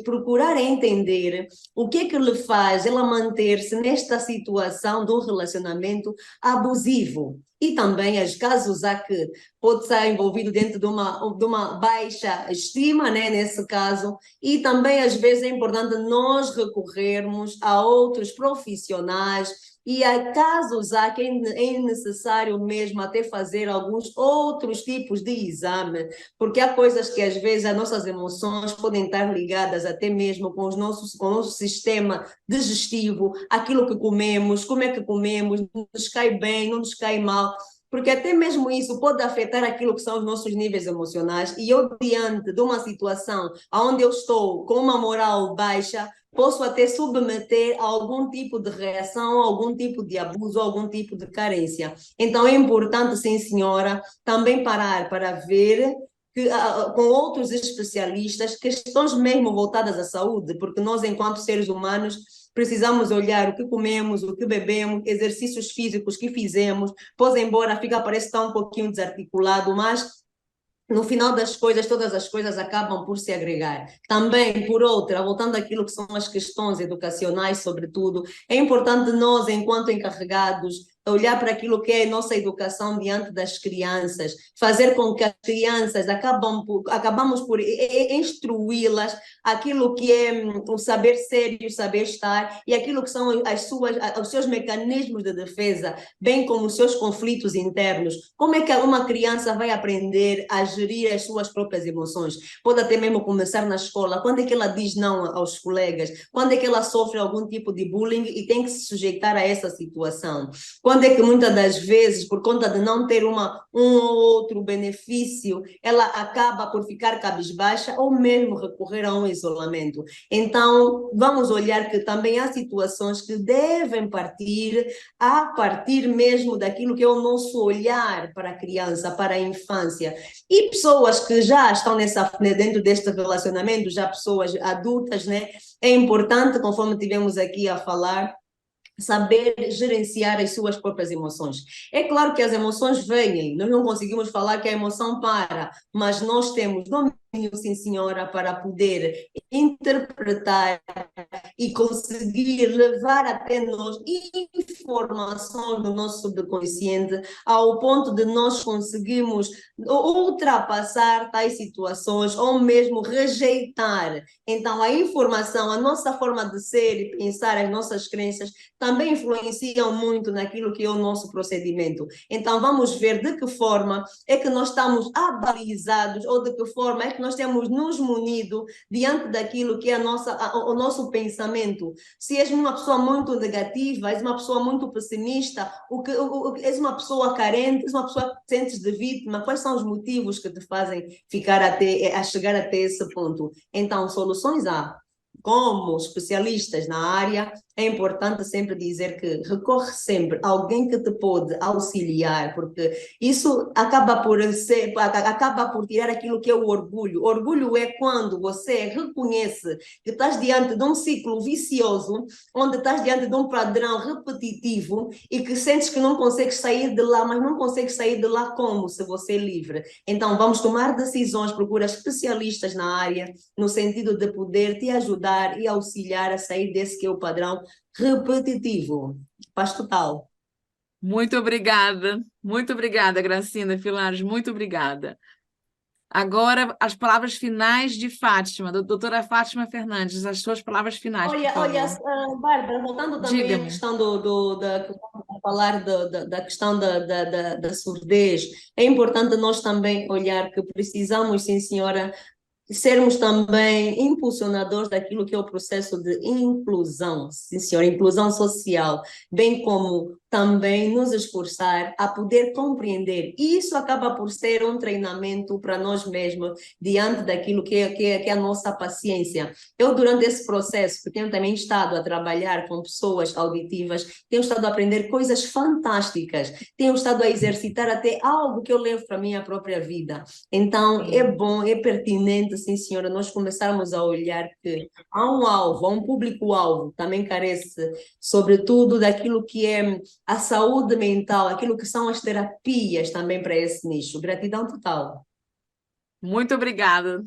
procurar entender o que é que lhe faz ela manter-se nesta situação de um relacionamento abusivo. E também os casos há que pode estar envolvido dentro de uma baixa estima, né, nesse caso, e também às vezes é importante nós recorrermos a outros profissionais e há casos há que é necessário mesmo até fazer alguns outros tipos de exame, porque há coisas que às vezes as nossas emoções podem estar ligadas até mesmo com com o nosso sistema digestivo, aquilo que comemos, como é que comemos, nos cai bem, não nos cai mal, porque até mesmo isso pode afetar aquilo que são os nossos níveis emocionais, e eu diante de uma situação onde eu estou com uma moral baixa, posso até submeter a algum tipo de reação, algum tipo de abuso, algum tipo de carência. Então é importante, sim senhora, também parar para ver com outros especialistas, questões mesmo voltadas à saúde, porque nós, enquanto seres humanos, precisamos olhar o que comemos, o que bebemos, exercícios físicos que fizemos, pois embora parece estar um pouquinho desarticulado, mas no final das coisas, todas as coisas acabam por se agregar. Também, por outra, voltando àquilo que são as questões educacionais, sobretudo, é importante nós, enquanto encarregados, olhar para aquilo que é a nossa educação diante das crianças, fazer com que as crianças acabamos por instruí-las aquilo que é o saber ser e o saber estar e aquilo que são os seus mecanismos de defesa, bem como os seus conflitos internos. Como é que uma criança vai aprender a gerir as suas próprias emoções? Pode até mesmo começar na escola. Quando é que ela diz não aos colegas? Quando é que ela sofre algum tipo de bullying e tem que se sujeitar a essa situação? Quando é que muitas das vezes, por conta de não ter um ou outro benefício, ela acaba por ficar cabisbaixa ou mesmo recorrer a um isolamento? Então, vamos olhar que também há situações que devem partir a partir mesmo daquilo que é o nosso olhar para a criança, para a infância. E pessoas que já estão dentro deste relacionamento, já pessoas adultas, né? É importante, conforme tivemos aqui a falar, saber gerenciar as suas próprias emoções. É claro que as emoções vêm, nós não conseguimos falar que a emoção para, mas nós temos sim, senhora, para poder interpretar e conseguir levar até nós informações no nosso subconsciente ao ponto de nós conseguirmos ultrapassar tais situações ou mesmo rejeitar. Então, a informação, a nossa forma de ser e pensar, as nossas crenças também influenciam muito naquilo que é o nosso procedimento. Então, vamos ver de que forma é que nós estamos abalizados ou de que forma é que nós temos nos munido diante daquilo que é o nosso pensamento. Se és uma pessoa muito negativa, és uma pessoa muito pessimista, és uma pessoa carente, és uma pessoa que te sentes de vítima, quais são os motivos que te fazem chegar até esse ponto? Então, soluções há. Como especialistas na área, é importante sempre dizer que recorre sempre a alguém que te pode auxiliar, porque isso acaba por tirar aquilo que é o orgulho. Orgulho é quando você reconhece que estás diante de um ciclo vicioso, onde estás diante de um padrão repetitivo e que sentes que não consegues sair de lá, mas não consegues sair de lá como? Se você é livre. Então, vamos tomar decisões, procura especialistas na área, no sentido de poder te ajudar e auxiliar a sair desse que é o padrão repetitivo. Paz total. Muito obrigada, Gracina Filares, muito obrigada. Agora, as palavras finais de Fátima, doutora Fátima Fernandes, as suas palavras finais, por favor. Bárbara, voltando também à Diga-me. questão falar da questão da surdez, é importante nós também olhar que precisamos, sim, senhora, sermos também impulsionadores daquilo que é o processo de inclusão, sim, senhora, inclusão social, bem como também nos esforçar a poder compreender. E isso acaba por ser um treinamento para nós mesmos, diante daquilo que é a nossa paciência. Eu, durante esse processo, que tenho também estado a trabalhar com pessoas auditivas, tenho estado a aprender coisas fantásticas, tenho estado a exercitar até algo que eu levo para a minha própria vida. Então, é bom, é pertinente, sim, senhora, nós começarmos a olhar que há um alvo, há um público-alvo, também carece, sobretudo, daquilo que é a saúde mental, aquilo que são as terapias também para esse nicho. Gratidão total. Muito obrigada,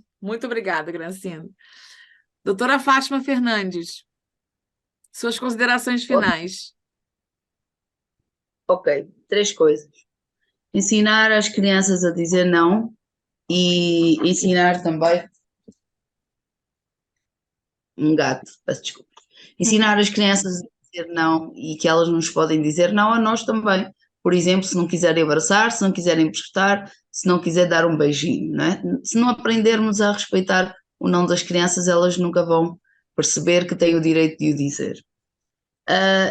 Gracina. Doutora Fátima Fernandes, suas considerações finais. Ok, 3 coisas. Ensinar as crianças a dizer não e ensinar também um gato, peço desculpa. Ensinar as crianças a dizer não e que elas nos podem dizer não a nós também. Por exemplo, se não quiserem abraçar, se não quiserem emprestar, se não quiser dar um beijinho, não é? Se não aprendermos a respeitar o não das crianças, elas nunca vão perceber que têm o direito de o dizer.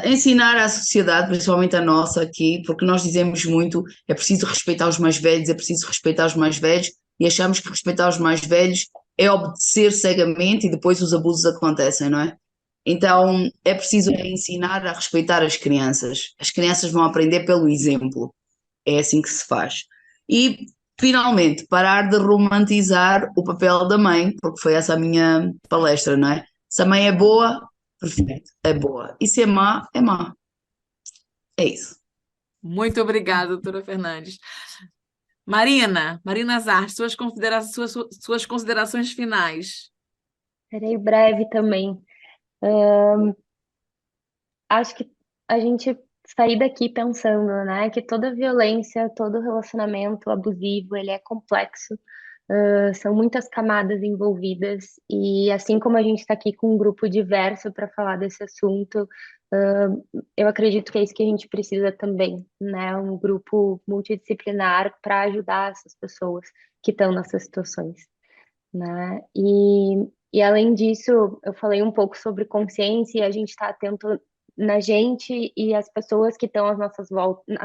Ensinar à sociedade, principalmente a nossa aqui, porque nós dizemos muito, é preciso respeitar os mais velhos, é preciso respeitar os mais velhos, e achamos que respeitar os mais velhos é obedecer cegamente e depois os abusos acontecem, não é? Então é preciso ensinar a respeitar as crianças. As crianças vão aprender pelo exemplo. É assim que se faz. E, finalmente, parar de romantizar o papel da mãe, porque foi essa a minha palestra, não é? Se a mãe é boa, perfeito, é boa. E se é má, é má. É isso. Muito obrigada, doutora Fernandes. Marina Zarte, suas considerações finais. Serei breve também. Acho que a gente sair daqui pensando, né, que toda violência, todo relacionamento abusivo, ele é complexo, são muitas camadas envolvidas, e assim como a gente está aqui com um grupo diverso para falar desse assunto, eu acredito que é isso que a gente precisa também, né, um grupo multidisciplinar para ajudar essas pessoas que estão nessas situações, né, e além disso, eu falei um pouco sobre consciência e a gente está atento na gente e as pessoas que estão à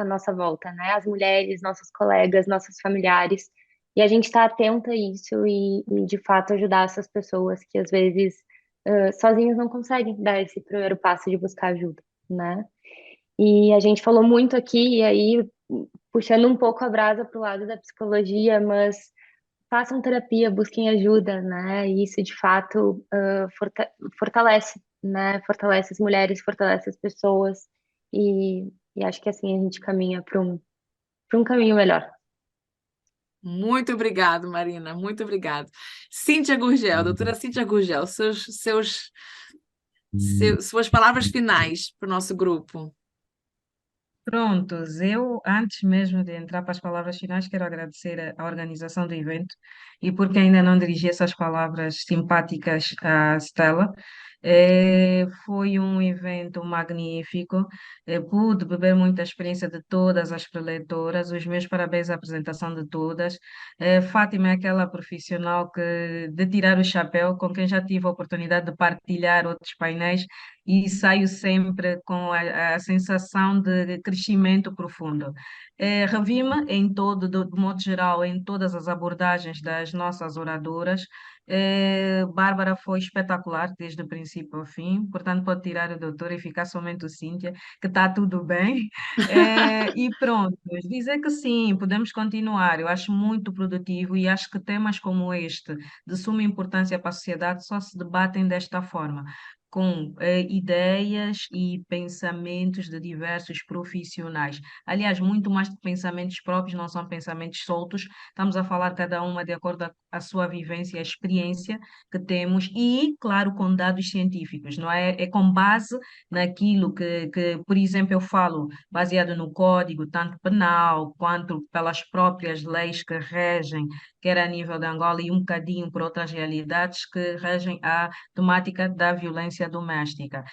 nossa volta, né? As mulheres, nossos colegas, nossos familiares. E a gente está atento a isso e, de fato, ajudar essas pessoas que, às vezes, sozinhas não conseguem dar esse primeiro passo de buscar ajuda, né? E a gente falou muito aqui, e aí, puxando um pouco a brasa para o lado da psicologia, mas façam terapia, busquem ajuda, né? E isso, de fato, fortalece, né? Fortalece as mulheres, fortalece as pessoas. E acho que assim a gente caminha para um caminho melhor. Muito obrigado, Marina, muito obrigado. Cíntia Gurgel, doutora Cíntia Gurgel, suas palavras finais para o nosso grupo. Prontos, eu, antes mesmo de entrar para as palavras finais, quero agradecer a organização do evento e porque ainda não dirigi essas palavras simpáticas à Stella. Foi um evento magnífico, pude beber muita experiência de todas as preletoras, os meus parabéns à apresentação de todas. Fátima é aquela profissional que, de tirar o chapéu, com quem já tive a oportunidade de partilhar outros painéis e saio sempre com a sensação de crescimento profundo. Revi-me em todo, de modo geral, em todas as abordagens das nossas oradoras. Bárbara foi espetacular desde o princípio ao fim, portanto pode tirar o doutor e ficar somente o Cíntia, que está tudo bem. E pronto, dizer que sim, podemos continuar. Eu acho muito produtivo e acho que temas como este, de suma importância para a sociedade, só se debatem desta forma com ideias e pensamentos de diversos profissionais. Aliás, muito mais de pensamentos próprios, não são pensamentos soltos, estamos a falar cada uma de acordo com a sua vivência, a experiência que temos e, claro, com dados científicos, não é? É com base naquilo que, por exemplo, eu falo, baseado no código, tanto penal quanto pelas próprias leis que regem, quer a nível de Angola e um bocadinho por outras realidades que regem a temática da violência doméstica.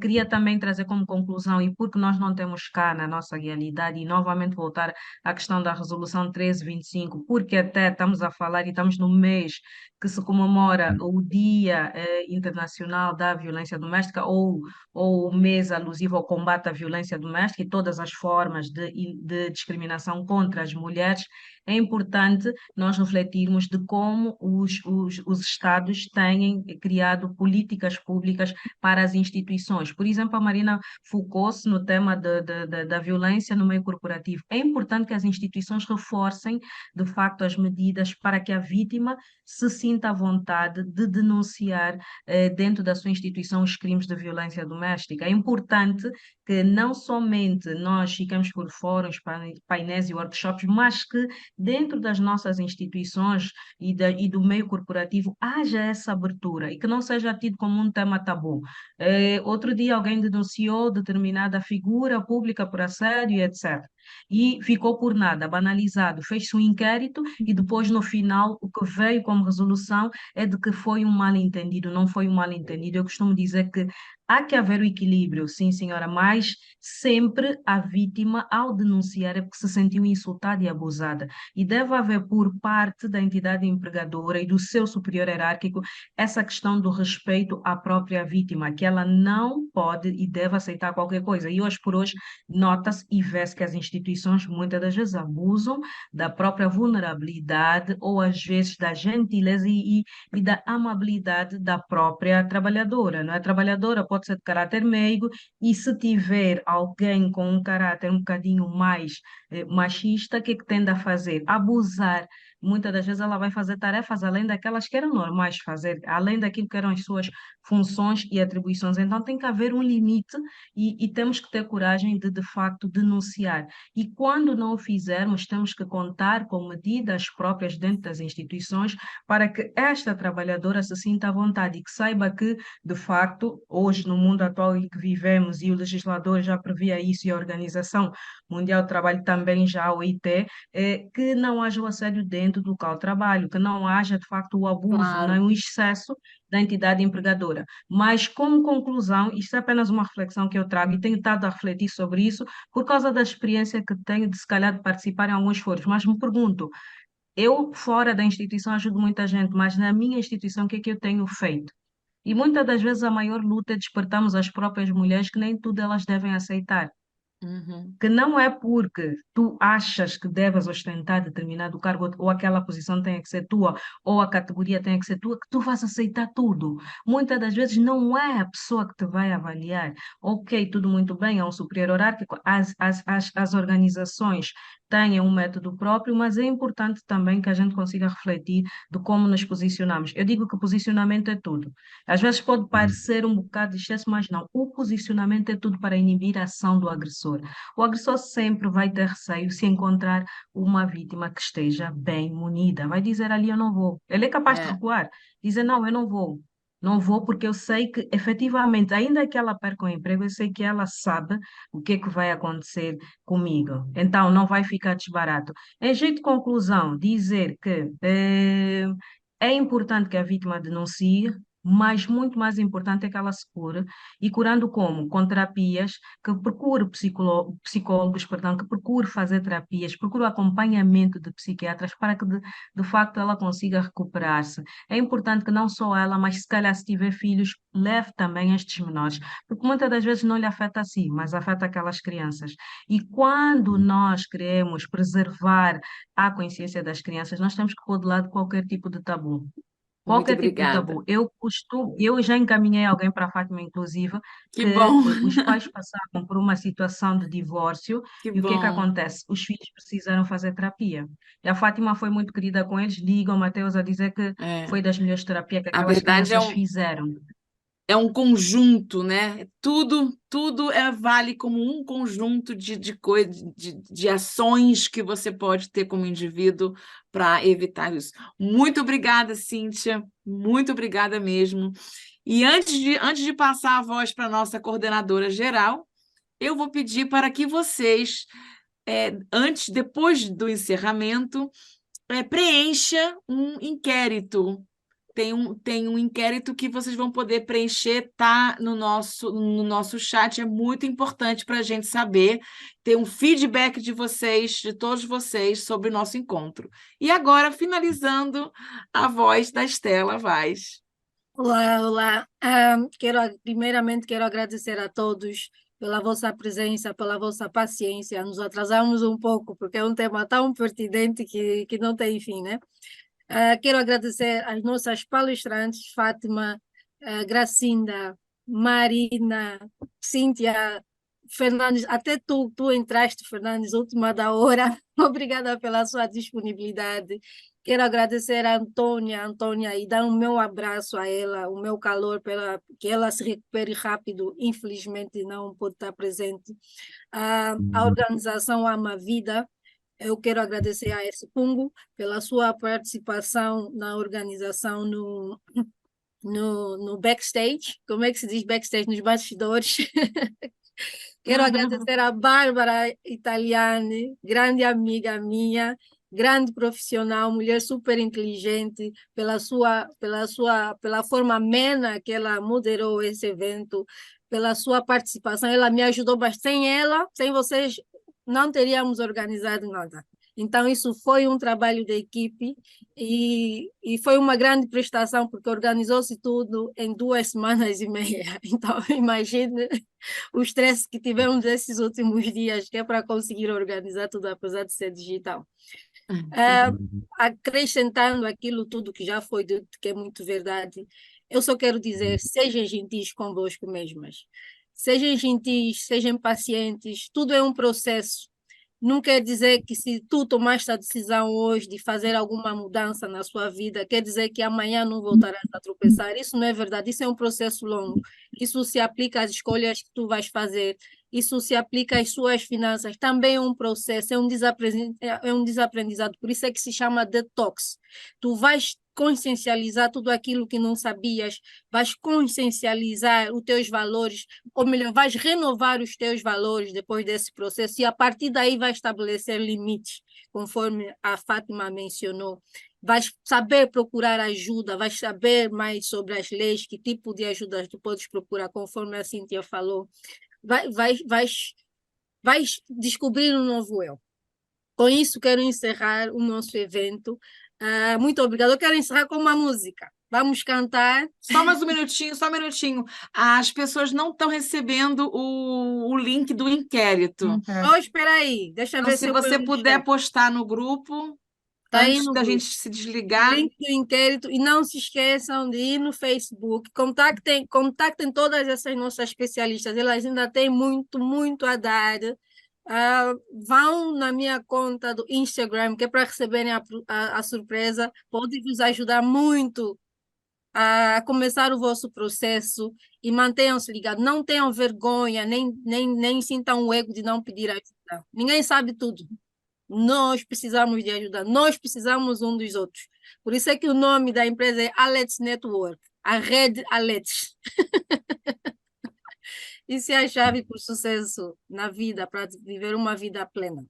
Queria também trazer como conclusão, e porque nós não temos cá na nossa realidade, e novamente voltar à questão da Resolução 1325, porque até estamos a falar e estamos no mês que se comemora o Dia Internacional da Violência Doméstica ou o mês alusivo ao combate à violência doméstica e todas as formas de discriminação contra as mulheres, é importante nós refletirmos de como os Estados têm criado políticas públicas para as instituições. Por exemplo, a Marina focou-se no tema da violência no meio corporativo. É importante que as instituições reforcem, de facto, as medidas para que a vítima se sinta à vontade de denunciar dentro da sua instituição os crimes de violência doméstica. É importante que não somente nós ficamos por fóruns, painéis e workshops, mas que dentro das nossas instituições e do meio corporativo haja essa abertura e que não seja tido como um tema tabu. Outro dia alguém denunciou determinada figura pública por assédio, etc. E ficou por nada, banalizado. Fez-se um inquérito e depois, no final, o que veio como resolução é de que foi um mal-entendido, não foi um mal-entendido. Eu costumo dizer que há que haver o equilíbrio, sim, senhora, mas sempre a vítima, ao denunciar, é porque se sentiu insultada e abusada. E deve haver, por parte da entidade empregadora e do seu superior hierárquico, essa questão do respeito à própria vítima, que ela não pode e deve aceitar qualquer coisa. E hoje por hoje, nota-se e vê-se que as instituições muitas das vezes abusam da própria vulnerabilidade ou às vezes da gentileza e da amabilidade da própria trabalhadora, não é? A trabalhadora pode ser de caráter meigo e se tiver alguém com um caráter um bocadinho mais machista, o que é que tende a fazer? Abusar. Muitas das vezes ela vai fazer tarefas além daquelas que eram normais fazer, além daquilo que eram as suas funções e atribuições. Então tem que haver um limite e temos que ter coragem de facto, denunciar. E quando não o fizermos, temos que contar com medidas próprias dentro das instituições para que esta trabalhadora se sinta à vontade e que saiba que, de facto, hoje no mundo atual em que vivemos e o legislador já previa isso e a Organização Mundial do Trabalho também já, a OIT, que não haja o assédio dentro do local de trabalho, que não haja, de facto, o abuso, Claro. nem o excesso da entidade empregadora. Mas, como conclusão, isto é apenas uma reflexão que eu trago e tenho estado a refletir sobre isso por causa da experiência que tenho de, se calhar, de participar em alguns foros. Mas me pergunto, eu, fora da instituição, ajudo muita gente, mas na minha instituição, o que é que eu tenho feito? E muitas das vezes a maior luta é despertarmos as próprias mulheres que nem tudo elas devem aceitar. Uhum. Que não é porque tu achas que deves ostentar determinado cargo ou aquela posição tem que ser tua ou a categoria tem que ser tua que tu vais aceitar tudo. Muitas das vezes não é a pessoa que te vai avaliar. Ok, tudo muito bem, é um superior hierárquico, as organizações têm um método próprio, mas é importante também que a gente consiga refletir de como nos posicionamos. Eu digo que posicionamento é tudo. Às vezes pode parecer um bocado de excesso, mas não. O posicionamento é tudo para inibir a ação do agressor. agressor. O agressor sempre vai ter receio se encontrar uma vítima que esteja bem munida. Vai dizer ali, eu não vou. Ele é capaz de É. recuar, dizer, não, eu não vou. Não vou porque eu sei que, efetivamente, ainda que ela perca o emprego, eu sei que ela sabe o que é que vai acontecer comigo. Então, não vai ficar desbarato. Em jeito de conclusão, dizer que é importante que a vítima denuncie, mas muito mais importante é que ela se cure. E curando como? Com terapias, que procure psicólogos, perdão, que procure fazer terapias, procure o acompanhamento de psiquiatras para que, de facto, ela consiga recuperar-se. É importante que não só ela, mas se calhar se tiver filhos, leve também estes menores, porque muitas das vezes não lhe afeta a si, mas afeta aquelas crianças. E quando nós queremos preservar a consciência das crianças, nós temos que pôr de lado qualquer tipo de tabu. Muito Qualquer tipo de obrigada. tabu. Eu já encaminhei alguém para a Fátima Inclusiva Que que bom, os pais passavam por uma situação de divórcio que e o que é que bom. acontece? Os filhos precisaram fazer terapia. E a Fátima foi muito querida com eles, ligam, Mateus, a dizer que É. foi das melhores terapias que A aquelas verdade crianças fizeram. é um conjunto, né? Tudo vale como um conjunto de ações que você pode ter como indivíduo para evitar isso. Muito obrigada, Cíntia. Muito obrigada mesmo. E antes de passar a voz para a nossa coordenadora geral, eu vou pedir para que vocês, depois do encerramento, preencha um inquérito. Tem um inquérito que vocês vão poder preencher, tá no nosso chat, é muito importante para a gente saber, ter um feedback de vocês, de todos vocês, sobre o nosso encontro. E agora, finalizando, a voz da Estela Vaz. Olá, olá. Primeiramente, quero agradecer a todos pela vossa presença, pela vossa paciência. Nos atrasamos um pouco, porque é um tema tão pertinente que não tem fim, né? Quero agradecer às nossas palestrantes, Fátima, Gracinda, Marina, Cíntia, Fernandes, até tu entraste, Fernandes, última da hora. Obrigada pela sua disponibilidade. Quero agradecer a Antônia, e dar o meu abraço a ela, o meu calor, que ela se recupere rápido. Infelizmente, não pôde estar presente. A organização Ama Vida, eu quero agradecer a esse Pungo pela sua participação na organização no backstage. Como é que se diz backstage? Nos bastidores. Quero agradecer a Bárbara Italiani, grande amiga minha, grande profissional, mulher super inteligente, pela forma amena que ela moderou esse evento, pela sua participação. Ela me ajudou bastante. Sem ela, sem vocês, não teríamos organizado nada. Então, isso foi um trabalho de equipe e foi uma grande prestação, porque organizou-se tudo em 2 semanas e meia. Então, imagine o estresse que tivemos esses últimos dias, que é para conseguir organizar tudo, apesar de ser digital. Acrescentando aquilo tudo que já foi dito, que é muito verdade, eu só quero dizer, sejam gentis convosco mesmas. Sejam gentis, sejam pacientes, tudo é um processo. Não quer dizer que se tu tomaste a decisão hoje de fazer alguma mudança na sua vida, quer dizer que amanhã não voltarás a tropeçar. Isso não é verdade, isso é um processo longo. Isso se aplica às escolhas que tu vais fazer, isso se aplica às suas finanças. Também é um processo, é um desaprendizado. Por isso é que se chama detox. Tu vais consciencializar tudo aquilo que não sabias, vais consciencializar os teus valores, ou melhor, vais renovar os teus valores depois desse processo e a partir daí vais estabelecer limites, conforme a Fátima mencionou. Vais saber procurar ajuda, vais saber mais sobre as leis, que tipo de ajuda tu podes procurar, conforme a Cíntia falou. Vais descobrir um novo eu. Com isso, quero encerrar o nosso evento. Muito obrigada. Eu quero encerrar com uma música. Vamos cantar. Só mais um minutinho, só um minutinho. As pessoas não estão recebendo o link do inquérito. Oh, espera aí, deixa eu Então, ver se se eu você ponho no puder chat. postar no grupo, Tá aí antes no da grupo. gente se desligar. Link do inquérito e não se esqueçam de ir no Facebook, contactem todas essas nossas especialistas, elas ainda têm muito a dar. Vão na minha conta do Instagram, que é para receberem a surpresa, pode vos ajudar muito a começar o vosso processo e mantenham-se ligados. Não tenham vergonha, nem sintam o ego de não pedir ajuda. Ninguém sabe tudo. Nós precisamos de ajuda, nós precisamos um dos outros. Por isso é que o nome da empresa é Alex Network, a rede Alex. Isso é a chave para o sucesso na vida, para viver uma vida plena.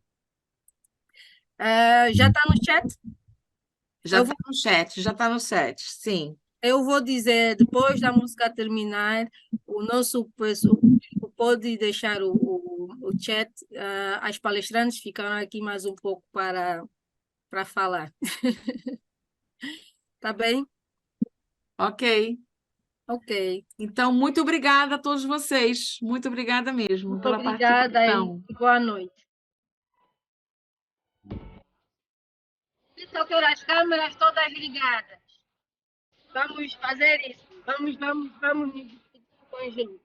Já está no chat? Já está no chat, já está no chat, sim. Eu vou dizer, depois da música terminar, o nosso público pode deixar o chat. As palestrantes ficaram aqui mais um pouco para falar. Tá bem? Ok. Ok. Então, muito obrigada a todos vocês. Muito obrigada mesmo Muito pela obrigada participação. e boa noite. Estou com as câmeras todas ligadas. Vamos fazer isso. Vamos nos divertir em conjunto.